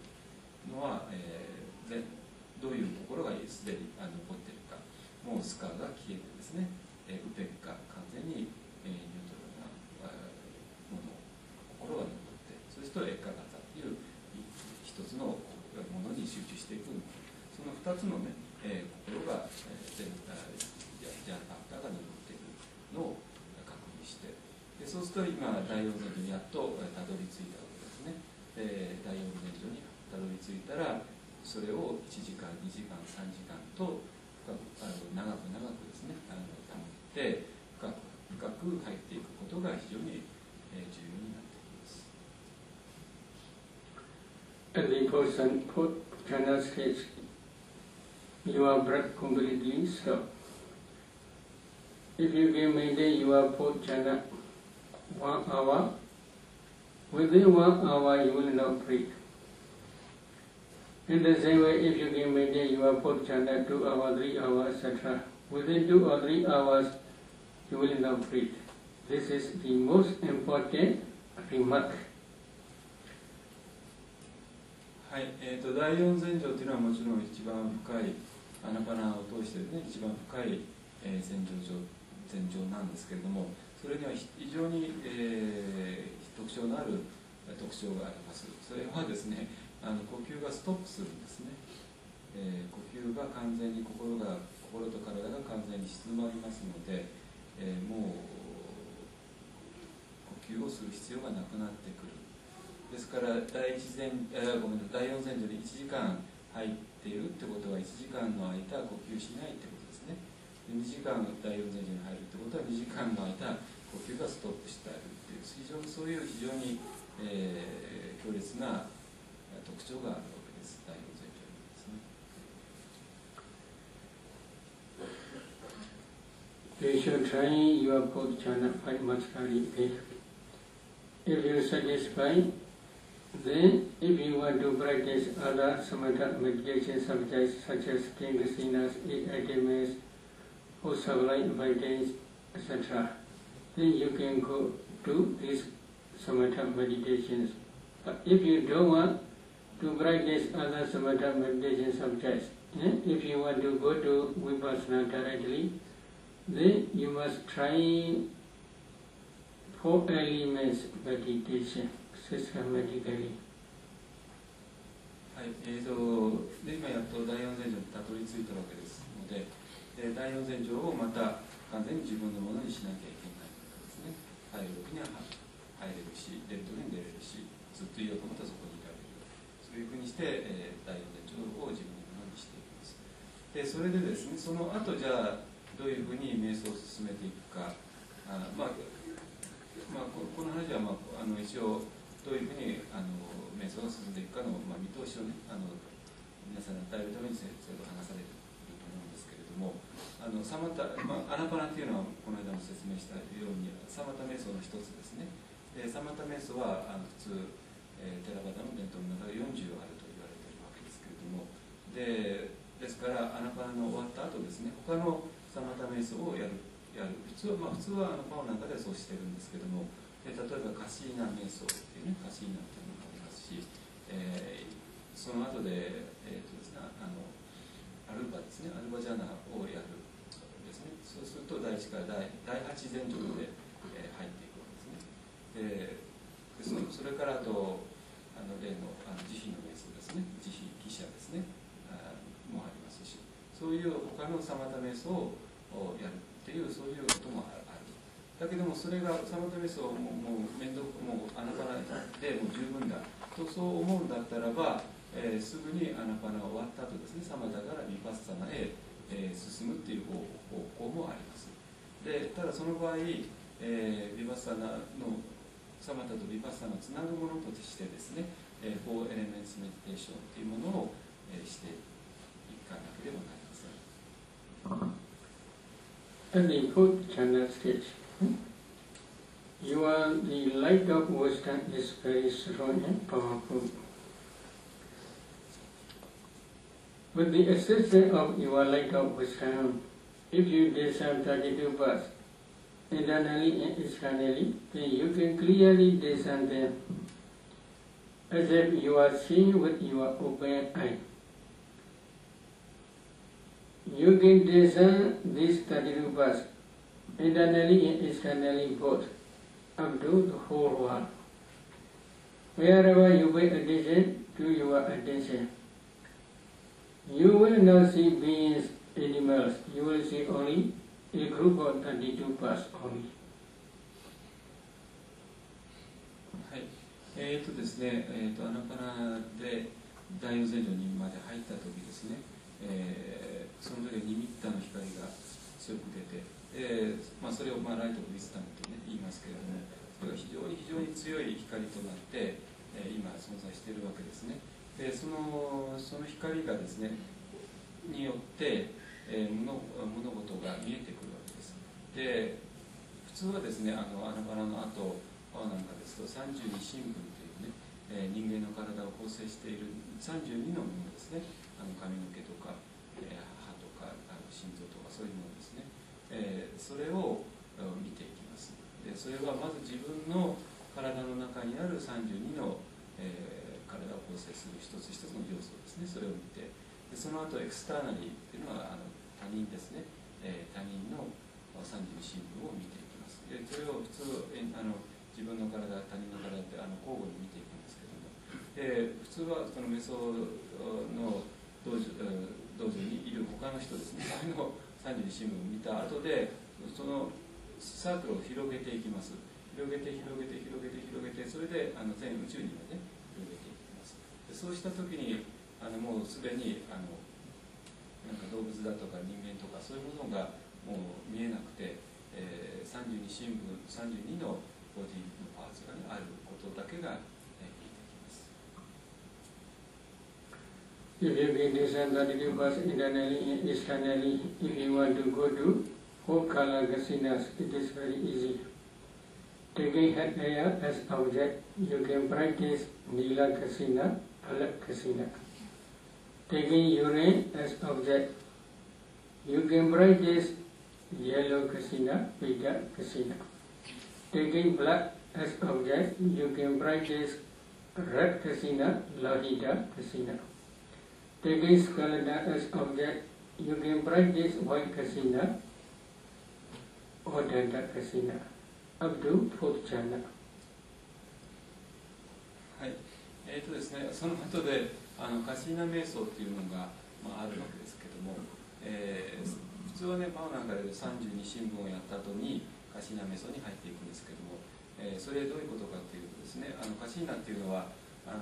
のは、どういう心がすでに残っているか、もうスカが消えてですね、ウペッカ、完全に、ニュートラルなもの、心が残って、そしてエッカ型という一つのものに集中していく、その二つのね、心が、ジャーナファクターが残っているのを確認して、でそうすると今第四前兆にやっとたどり着いたわけですね。第四前兆にたどり着いたら、それを1時間、2時間、3時間と長くですね、保って深く入っていくことが非常に、重要になってきます。At the post-jhana stage, your breath completely stops. If you can maintain your post-jhana 1 hour, within 1 hour you will not breathe. In the same way, if you can maintain your post-jhana 2 hours, 3 hours, etc., within 2 or 3 hours you will not breathe. This is the most important remark. はい、第四前兆というのはもちろん一番深い、アナパナを通してね、一番深い、禅情なんですけれども、それには非常に、特徴のある特徴があります。それはですね、呼吸がストップするんですね。呼吸が完全に心と体が完全に静まりますので、もう呼吸をする必要がなくなってくる。ですから第4禅定で1時間入っているってことは、1時間の間呼吸しないってことですね。2時間第4禅定に入るってことは、2時間の間呼吸がストップしてあるっていう、そういう非常に、強烈な特徴があるわけです、第4禅定ですね。You should try your both jhana 5 mastery day. If you satisfy, then if you want to practice other samatha meditation subjects such as king kasinas, 8 items, or sublime vitals, etc., then you can go to these samatha meditations. But if you don't want to practice other samatha meditation subjects, if you want to go to vipassana directly, then you must try 4 elements meditation systematically. はい、で今やっと第4禅定にたどり着いたわけですので、第4禅定をまた完全に自分のものにしなきゃいけないわけですね。入る時には入れるし、出る時に出れるし、ずっといようと思ったらそこにいられる。そういうふうにして、第4禅定を自分のものにしていきます。でそれでですね、その後じゃあどういうふうに瞑想を進めていくか、この話は、一応どういうふうに瞑想が進んでいくかの、見通しをね、皆さんに与えるために先生が話されると思うんですけれども、サマタ、アナパナというのはこの間も説明したようにサマタ瞑想の一つですね。でサマタ瞑想は普通、テラバダの伝統の中で40あると言われているわけですけれども、ですからアナパナの終わった後ですね、他のサマタ瞑想をやる。普通はパオなんかではそうしてるんですけども、例えばカシーナ瞑想っていうね、カシーナっていうのもありますし、その後で、ですね、アルバですね、アルバジャナをやるですね。そうすると第1から第8禅定まで、入っていくわけですね。それからあと例の慈悲の瞑想ですね、慈悲記者ですね、もありますし、そういう他のサマタ瞑想をやるっていう、そういうこともある。だけどもそれがサマタ瞑想もうアナパナでもう十分だとそう思うんだったらば、すぐにアナパナが終わった後ですね、サマタからヴィパッサナへ、進むっていう方向もあります。でただその場合、ヴィパッサナのサマタとヴィパッサナをつなぐものとしてですね、4 elements meditation っていうものを、していかなければなりません。At the fourth jhana stage, the light of wisdom is very strong and powerful. With the assistance of your light of wisdom, if you discern 32 paths, internally and externally, then you can clearly discern them, as if you are seeing with your open eye. You can discern these 32 paths, internally and externally both, up to the whole world. Wherever you pay attention to your attention, you will not see beings, animals, you will see only a group of 32 paths only. はい、ですね、アナパナで第4禅定にまで入った時ですね、その時はニミッタの光が強く出て、それをライト・オブ・ウィズダムと、ね、言いますけれども、それが非常に強い光となって、今存在しているわけですね。でその光がですねによって、物事が見えてくるわけです。で普通はですね、アナパナの後なんかですと32神分というね、人間の体を構成している32のものですね、髪の毛とか、歯とか心臓とかそういうものですね、それを見ていきます。でそれはまず自分の体の中にある32の、体を構成する一つ一つの要素ですね、それを見て、でその後エクスターナリーっていうのは他人ですね、他人の32新聞を見ていきます。でそれを普通自分の体、他人の体って交互に見ていくんですけども、普通はそのメソの道場にいる他の人ですね、それの32新聞を見た後でそのサークルを広げていきます。広げて広げて広げて広げて、それで全宇宙にまで広げていきます。でそうした時にもうすでになんか動物だとか人間とかそういうものがもう見えなくて、32新聞32のボディのパーツが、ね、あることだけが見えてきます。If you get this and that you pass internally and externally, if you want to go to whole color casinos, it is very easy. Taking head air as object, you can practice Nila Kasina, Alak Kasina. Taking urine as object, you can practice Yellow Kasina, Pita Kasina. Taking blood as object, you can practice Red Kasina, Lohita Kasina. Taking skeleton as object, you can practice White Kasina or Danta Kasina. Up to fourth chana. はい、ですね、その後でカシーナ瞑想っていうのが、あるわけですけども、普通はね、パウなんかで32新聞をやった後にカシーナ瞑想に入っていくんですけども、それどういうことかっていうとですね、カシーナっていうのは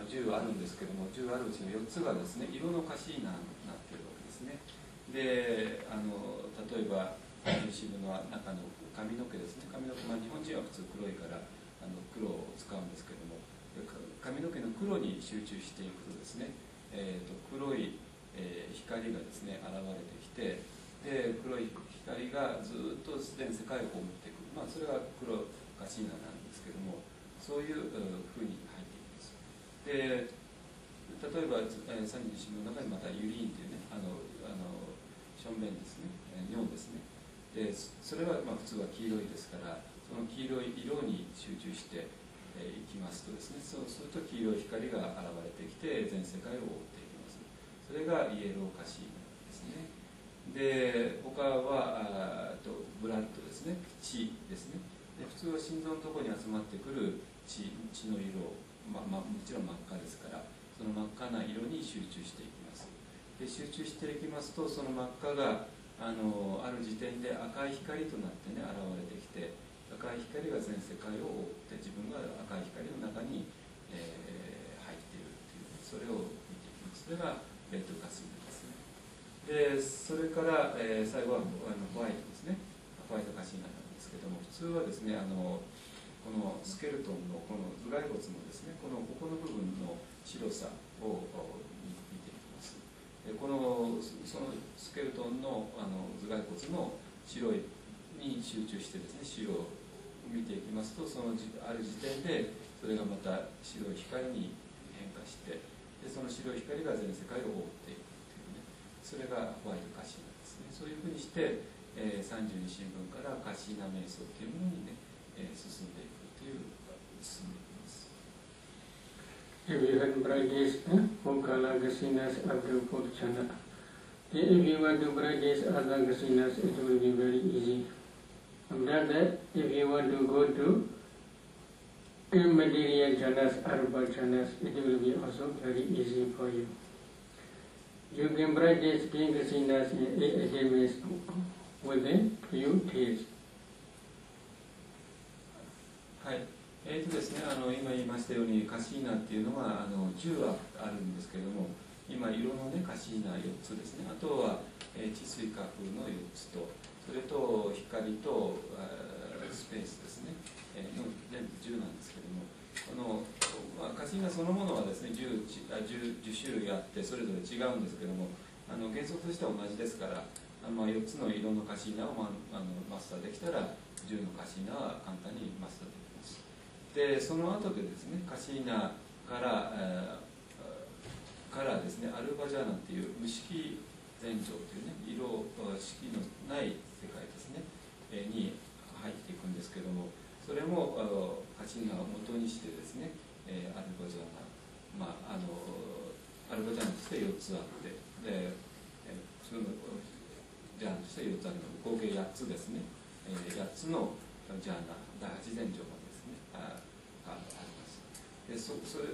10あるんですけども、10あるうちの4つがですね、色のカシーナになっているわけですね。で、例えば新聞の中の髪の毛ですね、髪の毛、日本人は普通黒いから黒を使うんですけども、髪の毛の黒に集中していくとですね、黒い、光がですね現れてきて、で黒い光がずっと全世界を覆っていく、それが黒カシーナなんですけども、そういうふうに入っていきます。で例えば32新聞の中にまたユリーンというね、ションベンですね、尿ですね。でそれは普通は黄色いですから、その黄色い色に集中していきますとですね、そうすると黄色い光が現れてきて全世界を覆っていきます。それがイエローカシーナですね。で他はブラッドですね、血ですね。で普通は心臓のところに集まってくる血の色、もちろん真っ赤ですから、その真っ赤な色に集中していきます。で集中していきますと、その真っ赤がある時点で赤い光となってね現れてきて、赤い光が全世界を覆って自分が赤い光の中に、入っているっていう、それを見ていきます。それがレッドカシーナですね。でそれから、最後はホワイトですね。ホワイトカシーナなんですけども、普通はですねこのスケルトンのこの頭蓋骨のですね、この部分の白さを見ていきます。このそのスケルトンの頭蓋骨の白いに集中してですね、白を見ていきますと、ある時点でそれがまた白い光に変化して、でその白い光が全世界を覆っていくというね、それがホワイトカシーナですね。そういうふうにして、32新聞からカシーナ瞑想というものにね、進んでいくという進んでいきます。If you had practiced Okala Kasinas up to fourth chana, if you want to practice other Kasinas, it will be very easy. After that, if you want to go to immaterial chanas, Arba chanas, it will be also very easy for you. You can practice 10 Kasinas in 8 academies within few days. はい、ですね、今言いましたようにカシーナっていうのは10はあるんですけれども、今色のねカシーナ4つですね。あとは地水火風の4つと、それと光とスペースですね、の全部10なんですけども、カシーナそのものはですね 10種類あってそれぞれ違うんですけども、原則としては同じですから、4つの色のカシーナをマスターできたら10のカシーナは簡単にマスターできます。でその後でですね、カシーナからですね、アルバジャーナっていう無色全情というね、色色のない世界ですね、に入っていくんですけども、それもカシーナを元にしてですね、アルバジャーナ、アルバジャーナとして4つあって、そのジャーナとして4つあるので合計8つですね、8つのジャーナ第8前条までですねあります。で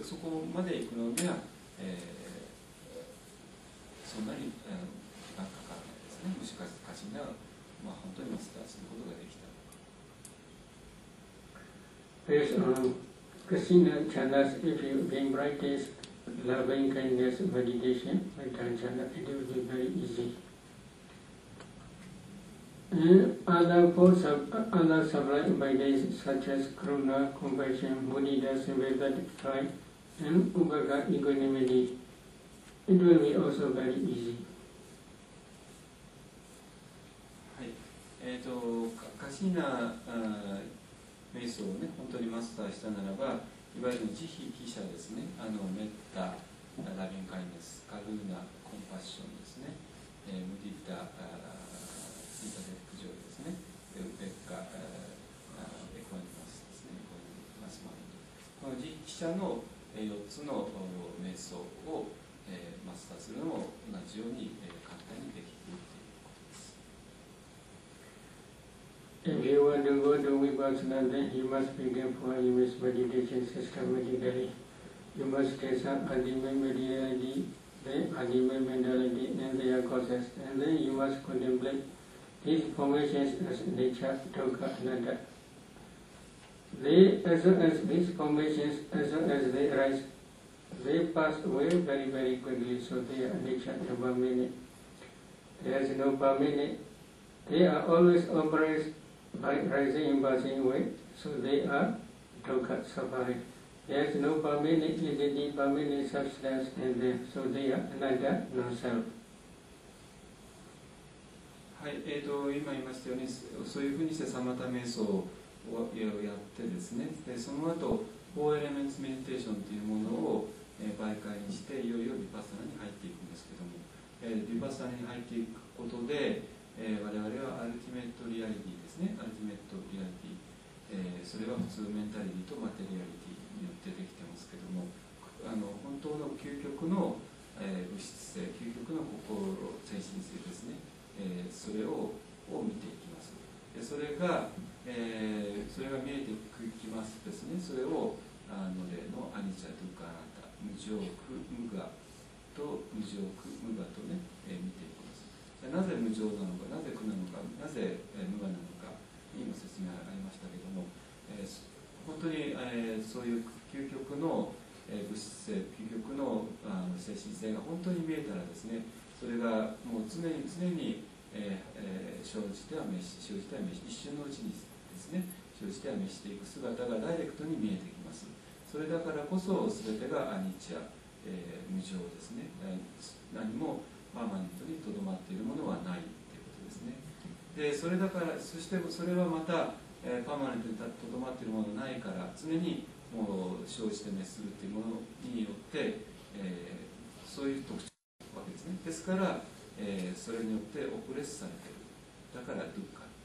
そこまで行くのには、そんなに時間かからないですね。もしかしながら、本当にマスターすることができた。Based on Krishna chandas, if you can practice loving kindness meditation with chanda, it will be very easy. And other sublime ideas such as karuna, compassion, mudita, sympathetic pride, and upaga, equanimity, it will be also very easy. はい、カシーナ瞑想をね、本当にマスターしたならば、いわゆる慈悲喜捨ですね、メッタ、ラビンカイネス、カルーナ、コンパッションですね、ムディタ、シンパティックジョイですね、ウベッカ、エコアニマスですね、エコアニマスマインド。この慈悲喜捨の4つの瞑想をマスターするのも同じように簡単にできるということです。If you want to go to Vipassana, then you must begin for your meditation systematically. You must test out ultimate materiality, the ultimate mentality, and their causes, and then you must contemplate these formations as nature, dukkha, anatta. As soon as these formations, as soon as they arise, they pass away very, very quickly, so they are nature and permanent. There is no permanent. They are always operated by rising and passing away, so they are dukkha, suffering. There is no permanent entity, permanent substance in them, so they are anatta, no self. はい、今言いましたように、そういうふうにしてサマタ瞑想をやってですね、でその後、4エレメンツメディテーションというものを媒介にして、いよいよヴィパッサナに入っていくんですけども、ヴィパッサナに入っていくことで、我々はアルティメットリアリティですね、アルティメットリアリティ、それは普通メンタリティとマテリアリティによってできてますけども、本当の究極の、物質性、究極の心、精神性ですね、それを見ていきます。でそれが見えてきますですね。それを例のアニチャ、ドゥカ、アナタ、無常苦、無我と無常苦、無我とね、見ていきます。なぜ無常なのか、なぜ苦なのか、なぜ無我なのか、今説明ありましたけども、本当に、そういう究極の物質性、究極の精神性が本当に見えたらですね、それがもう常に生じては滅し、一瞬のうちにですね、生じては滅していく姿がダイレクトに見えてきます。それだからこそ全てがアニチャ、無常ですね。何もパーマネントにとどまっているものはないということですね。でそれだから、そしてそれはまた、パーマネントにとどまっているものがないから、常にもう生じて滅するというものによって、そういう特徴なわけですね。ですから、それによってオプレスされている。だからドゥッカで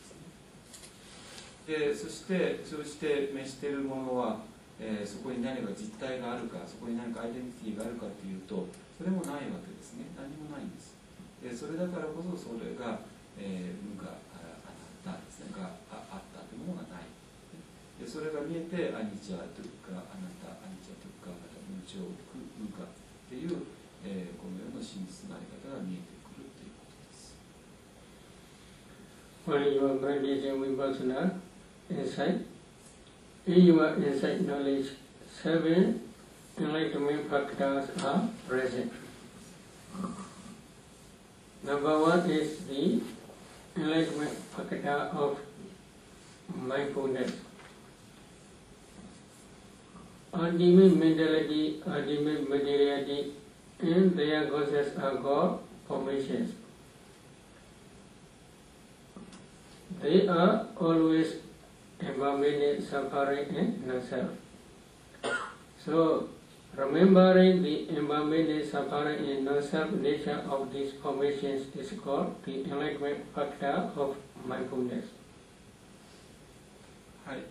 すね。でそして生じて滅しているものは、そこに何か実体があるか、そこに何かアイデンティティがあるかというと、それもないわけですね。何もないんです。それだからこそそれが、無我、アナタですね、があったというものがない。でそれが見えて、アニチャ、ドゥッカ、アナタ、アニチャ、ドゥッカ、アナタ、無常、苦、無我っていう、この世の真実のあり方が見えてくるということです。When you are practicing vipassana insight, in your insight knowledge, 7 enlightenment factors are present. Number 1 is the enlightenment factor of mindfulness. Ultimate mentality, ultimate materiality, and their causes are called formations. They are always impermanent, suffering, and non-self. So, remembering the impermanent, suffering, and non-self nature of these formations is called the enlightenment factor of mindfulness. はい、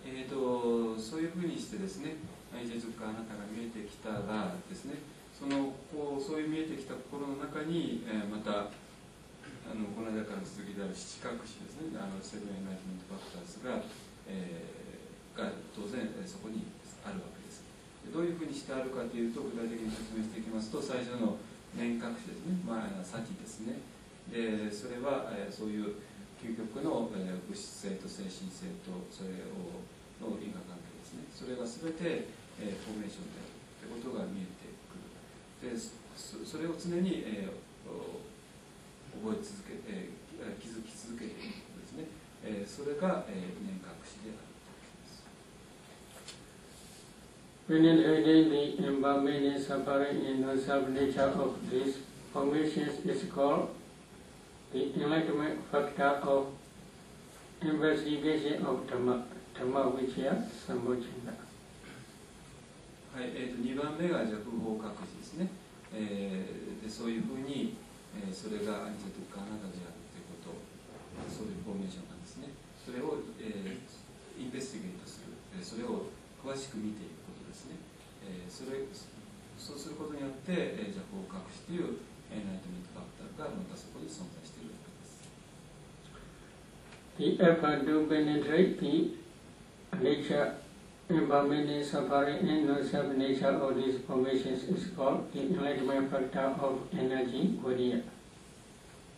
そういうふうにしてですね、アイジェズッカあなたが見えてきたらですね、そういう見えてきた心の中に、またこの間から続きである七隠しですね、セブンエンライトメントファクターズが、当然そこにあるわけです。どういうふうにしてあるかというと、具体的に説明していきますと、最初の念隠しですね、先ですね。でそれは、そういう究極の、物質性と精神性とそれの因果関係ですね、それが全て、フォーメーションであるということが見えてくる。でそれを常に、覚え続け、気づき続けていることですね。それが、念隠しである。Penetrating the impermanent suffering in the self-nature of these formations is called the enlightenment factor of investigation of Dhamma Vichaya Sambhojjhanga。はい、2番目が弱法隠しですね。でそういうふうに、それがアニジャ・ドゥッカ・アナタであるということ、そういうフォーメーションなんですね。それを、インベスティゲートする、それを詳しく見ていくことですね。そうすることによって、弱法隠しというエンライトメントファクターがまたそこに存在しているわけです。The effort to penetrate the nature, impermanent suffering and non-self nature of these formations is called the enlightenment factor of energy, Viriya。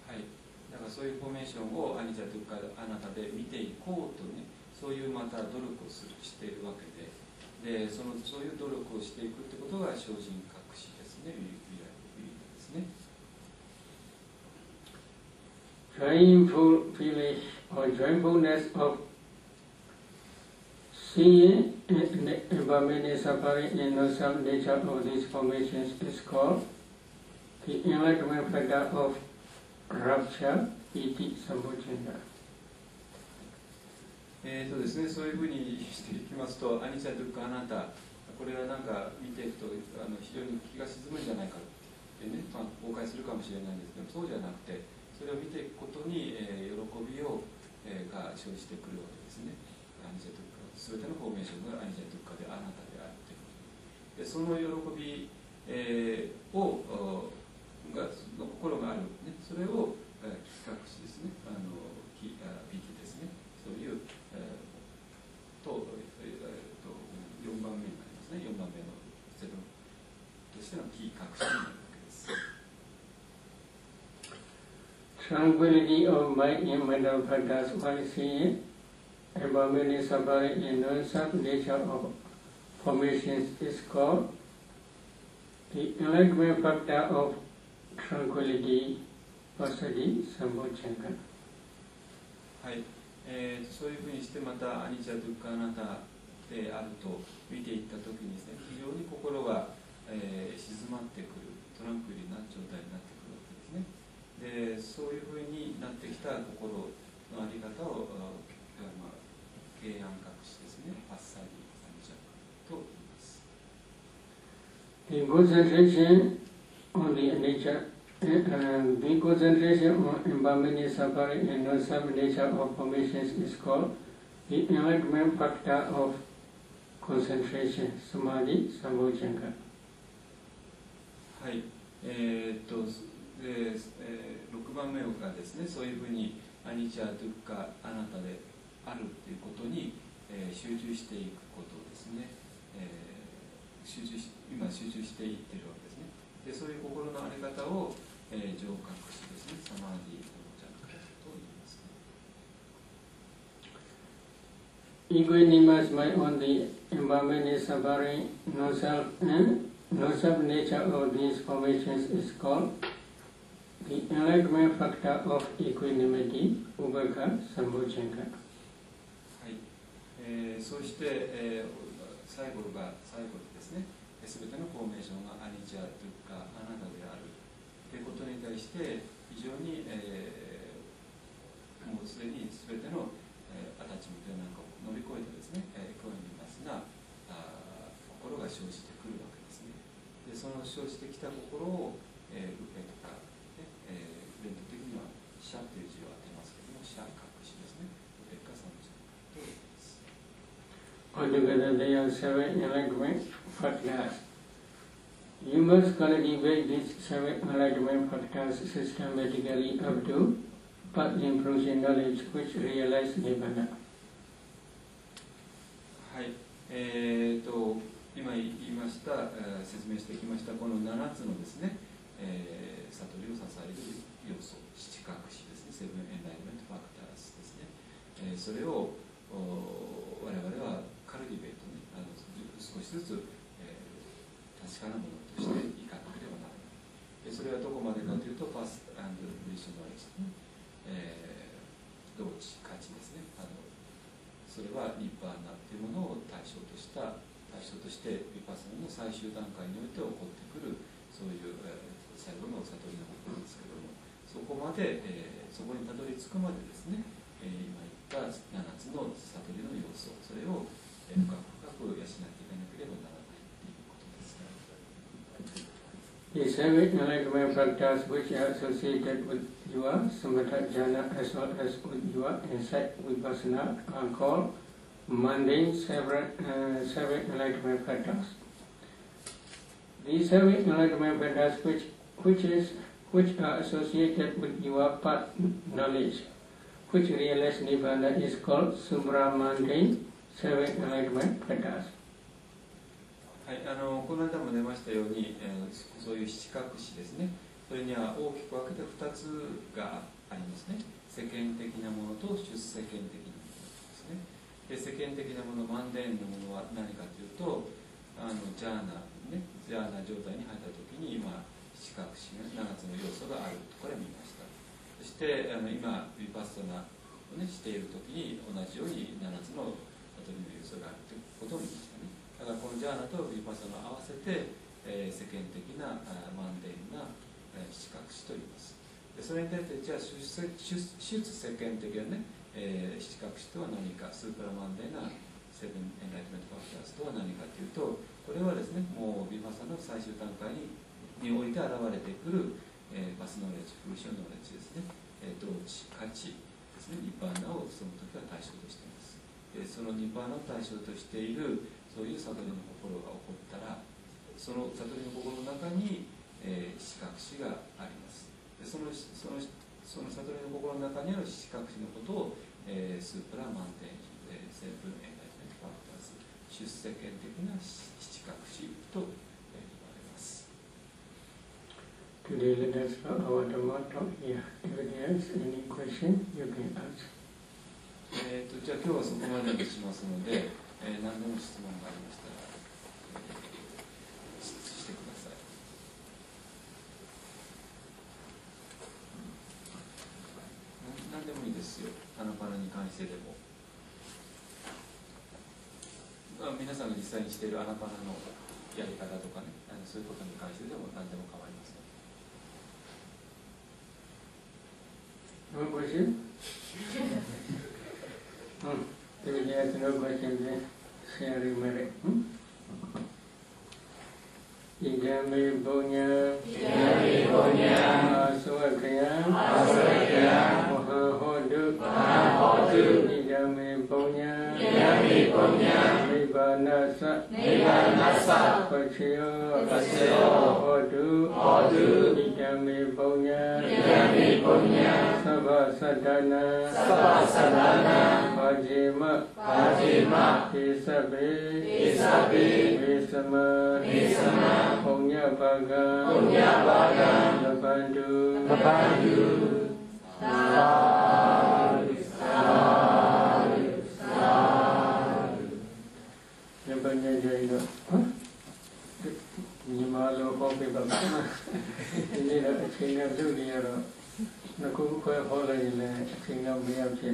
はい、だからそういうフォーメーションをアニジャ・ドゥッカ・アナタで見ていこうとね、そういうまた努力をしているわけで、そういう努力をしていくということが精進隠しですね、ウィーですね。Joyful feeling or joyfulness of seeing the impermanent suffering and non-self nature of these formations is called the enlightenment factor of rapture, piti, sambhojjhanga。ですね、そういうふうにしていきますと、アニチャ・ドゥッカ・アナタ、これはなんか見ていくと非常に気が沈むんじゃないかってね、崩壊するかもしれないんですけど、そうじゃなくて、それを見ていくことに、喜びが生じてくるわけですね。アニチャ・ドゥッカ、全てのフォーメーションがアニチャ・ドゥッカであなたであるということで、その喜び、の心がある、ね、それを企画しですね、ビキですね、そういう、4番目になりますね、4番目のセブンとしてのキー隠しになるわけです。Tranquility of mind in mental factors while seeing impermanent suffering and non-self nature of formations is called the enlightenment factor of tranquility, passaddhi, sambhojjhanga。はい、そういうふうにしてまたアニチャ・ドゥッカ・アナタであると見ていったときにですね、非常に心が、静まってくる、トランクリーな状態になってくるわけですね。でそういうふうになってきた心のあり方を、敬愛隠しですね、パッサリー・アニチャと言います。The concentration on the nature, the concentration on impermanent suffering and non-self nature of formations is called the enlightenment factor of concentration, samadhi, sambhojjhanga。はい、6番目がですね、そういうふうにアニチャ・ドゥッカ・アナタであるということに、集中していくことですね。今集中していっているわけですね。でそういう心のあり方を、浄覚しですね、サマーディ・サマジャンカと言いますね。Equanimous mind on the impermanent suffering, non-self nature of these formations is called the enlightenment factor of equanimity, ubhaka, sambhojjhanga。はい、そして、最後ですね、すべてのフォーメーションがアニチャ・ドゥッカ・アナタであるということに対して非常に、もうすでにすべての、アタッチメントなんかを乗り越えてですね、エクワニマスな心が生じてくるわけですね。でその生じてきた心を、ウペとか、伝統的にはシャという字を当てますけども、シャ隠しですね、ウペカサムジャと言います。Altogether, they are seven enlightenment factors. You must cultivate these seven enlightenment factors systematically up to path improving knowledge which realize Nibbana. はい、今言いました、説明してきましたこの7つのですね、悟りを支える要素、七隠しですね、セブンエンライトメントファクターズですね、それを我々はカルティベートに少しずつ、確かなものとしていかなければならない。それはどこまでかというと、ファースト&リショナリストの、同知、価値ですね。それはニッパーナというものを対象としてヴィパッサナの最終段階において起こってくるそういう、最後の悟りのことなんですけども、そこまで、そこにたどり着くまでですね、今言った7つの悟りの要素、それを、深く養っていかなければならないということですね。The seven enlightenment factors which are associated with your samatha jhana as well as with your insight vipassana are called mundane seven enlightenment factors. These seven enlightenment factors which are associated with your path knowledge, which realize Nibbana, is called supramundane seven enlightenment factors. はい、この間も出ましたように、そういう七隠しですね、それには大きく分けて2つがありますね。世間的なものと出世間的なものですね。で、世間的なもの、マンデーンのものは何かというと、ジャーナ状態に入ったときに、七隠しが7つの要素があるところを見ました。そして今ヴィパッサナを、しているときに同じように7つの悟りの要素があるということを見ましたね。だからこのジャーナとヴィパッサナを合わせて、世間的なマンデーンな七隠しと言います。でそれに対してじゃあ出世間的なね、七隠しとは何か、スーパーマンデーなセブンエンライトメントファクターズとは何かというと、これはですね、もうヴィパッサナの最終段階において現れてくる、パスノレッジ、フルーションノレッジですね、同知、価値ですね、ニッパーナをその時は対象としています。そのニッパーナを対象としているそういう悟りの心が起こったら、その悟りの心の中に、四隠しがあります。でその悟りの心の中にある四隠しのことを、スープラマンテン、セブンエンライトメントファクターズ、出世間的な七隠しと言われます。Today let us stop our Dhamma talk here. If there is any question, you can ask. じゃあ今日はそこまでにしますので、何でも質問がありましたら、してください。何でもいいですよ。アナパナに関してでも。皆さんが実際にしているアナパナのやり方とかね、そういうことに関してでも何でも構いません。No question? If there is no question, then share your merit. Idame Bonya, Aswakaya, Mahahodu, Idame Bonya, Nibbanasa, Pachyo, Hodu, Idame Bonya, Sabbasadana, Pajima, Isabe, Visama, Punya Baga, Labandu, Labandu Jaino. Nimalo Hobi Baba. Ini dah China tu dia dah. Nak kau hola ni lah China biar je.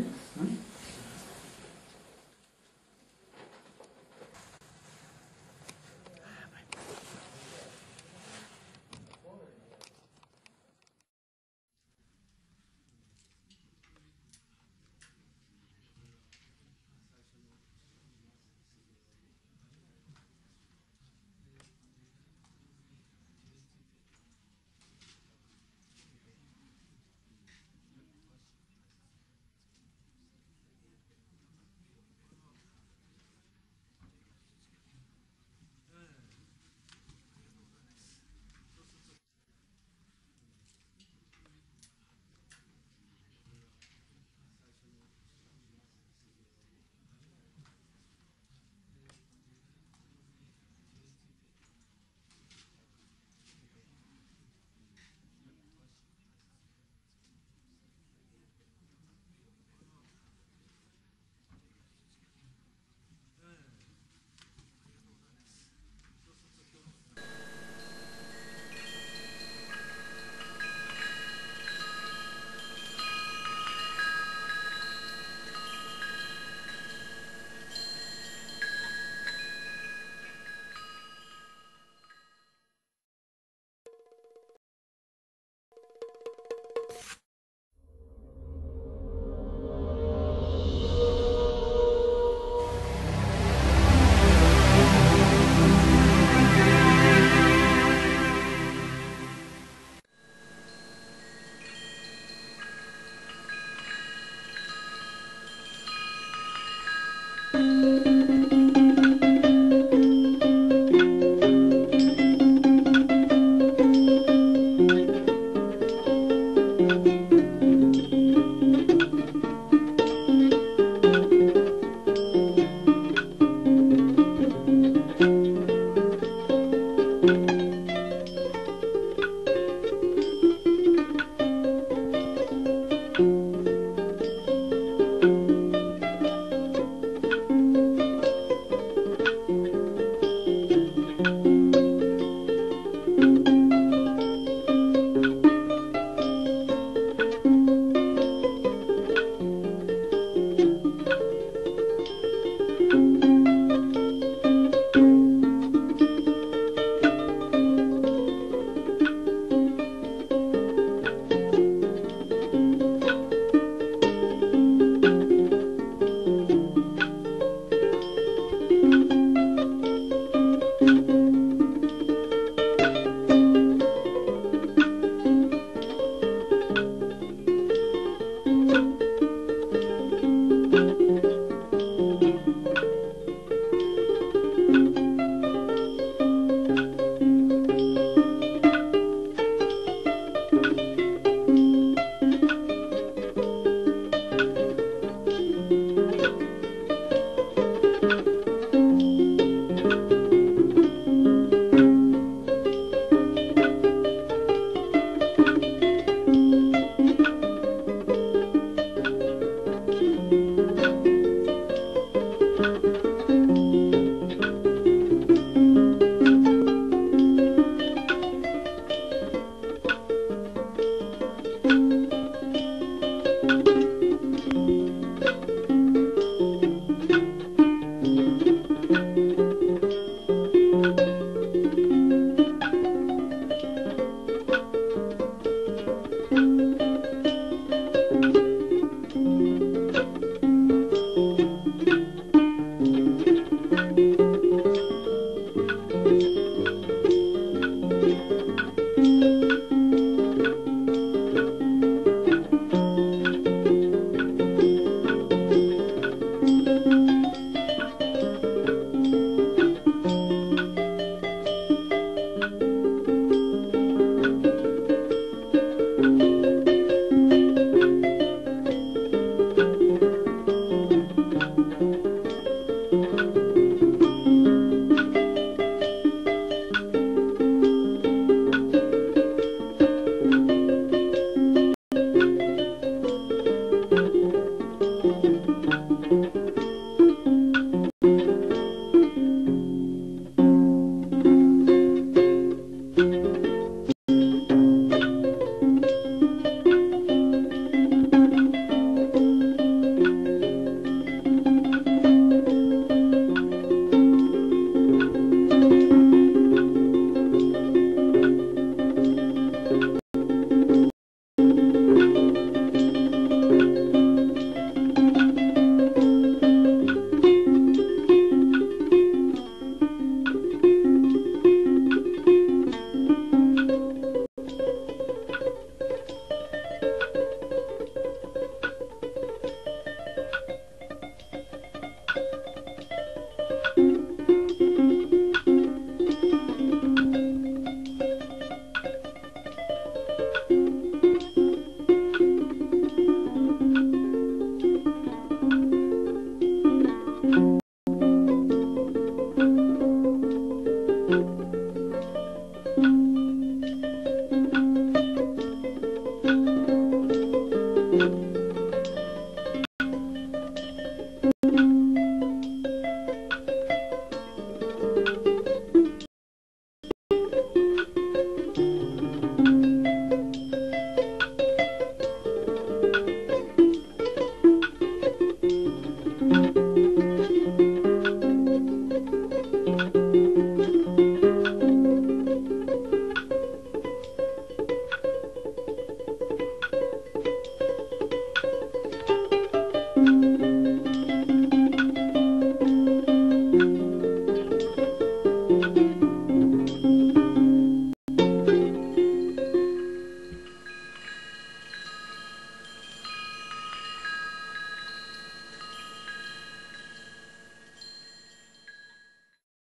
す。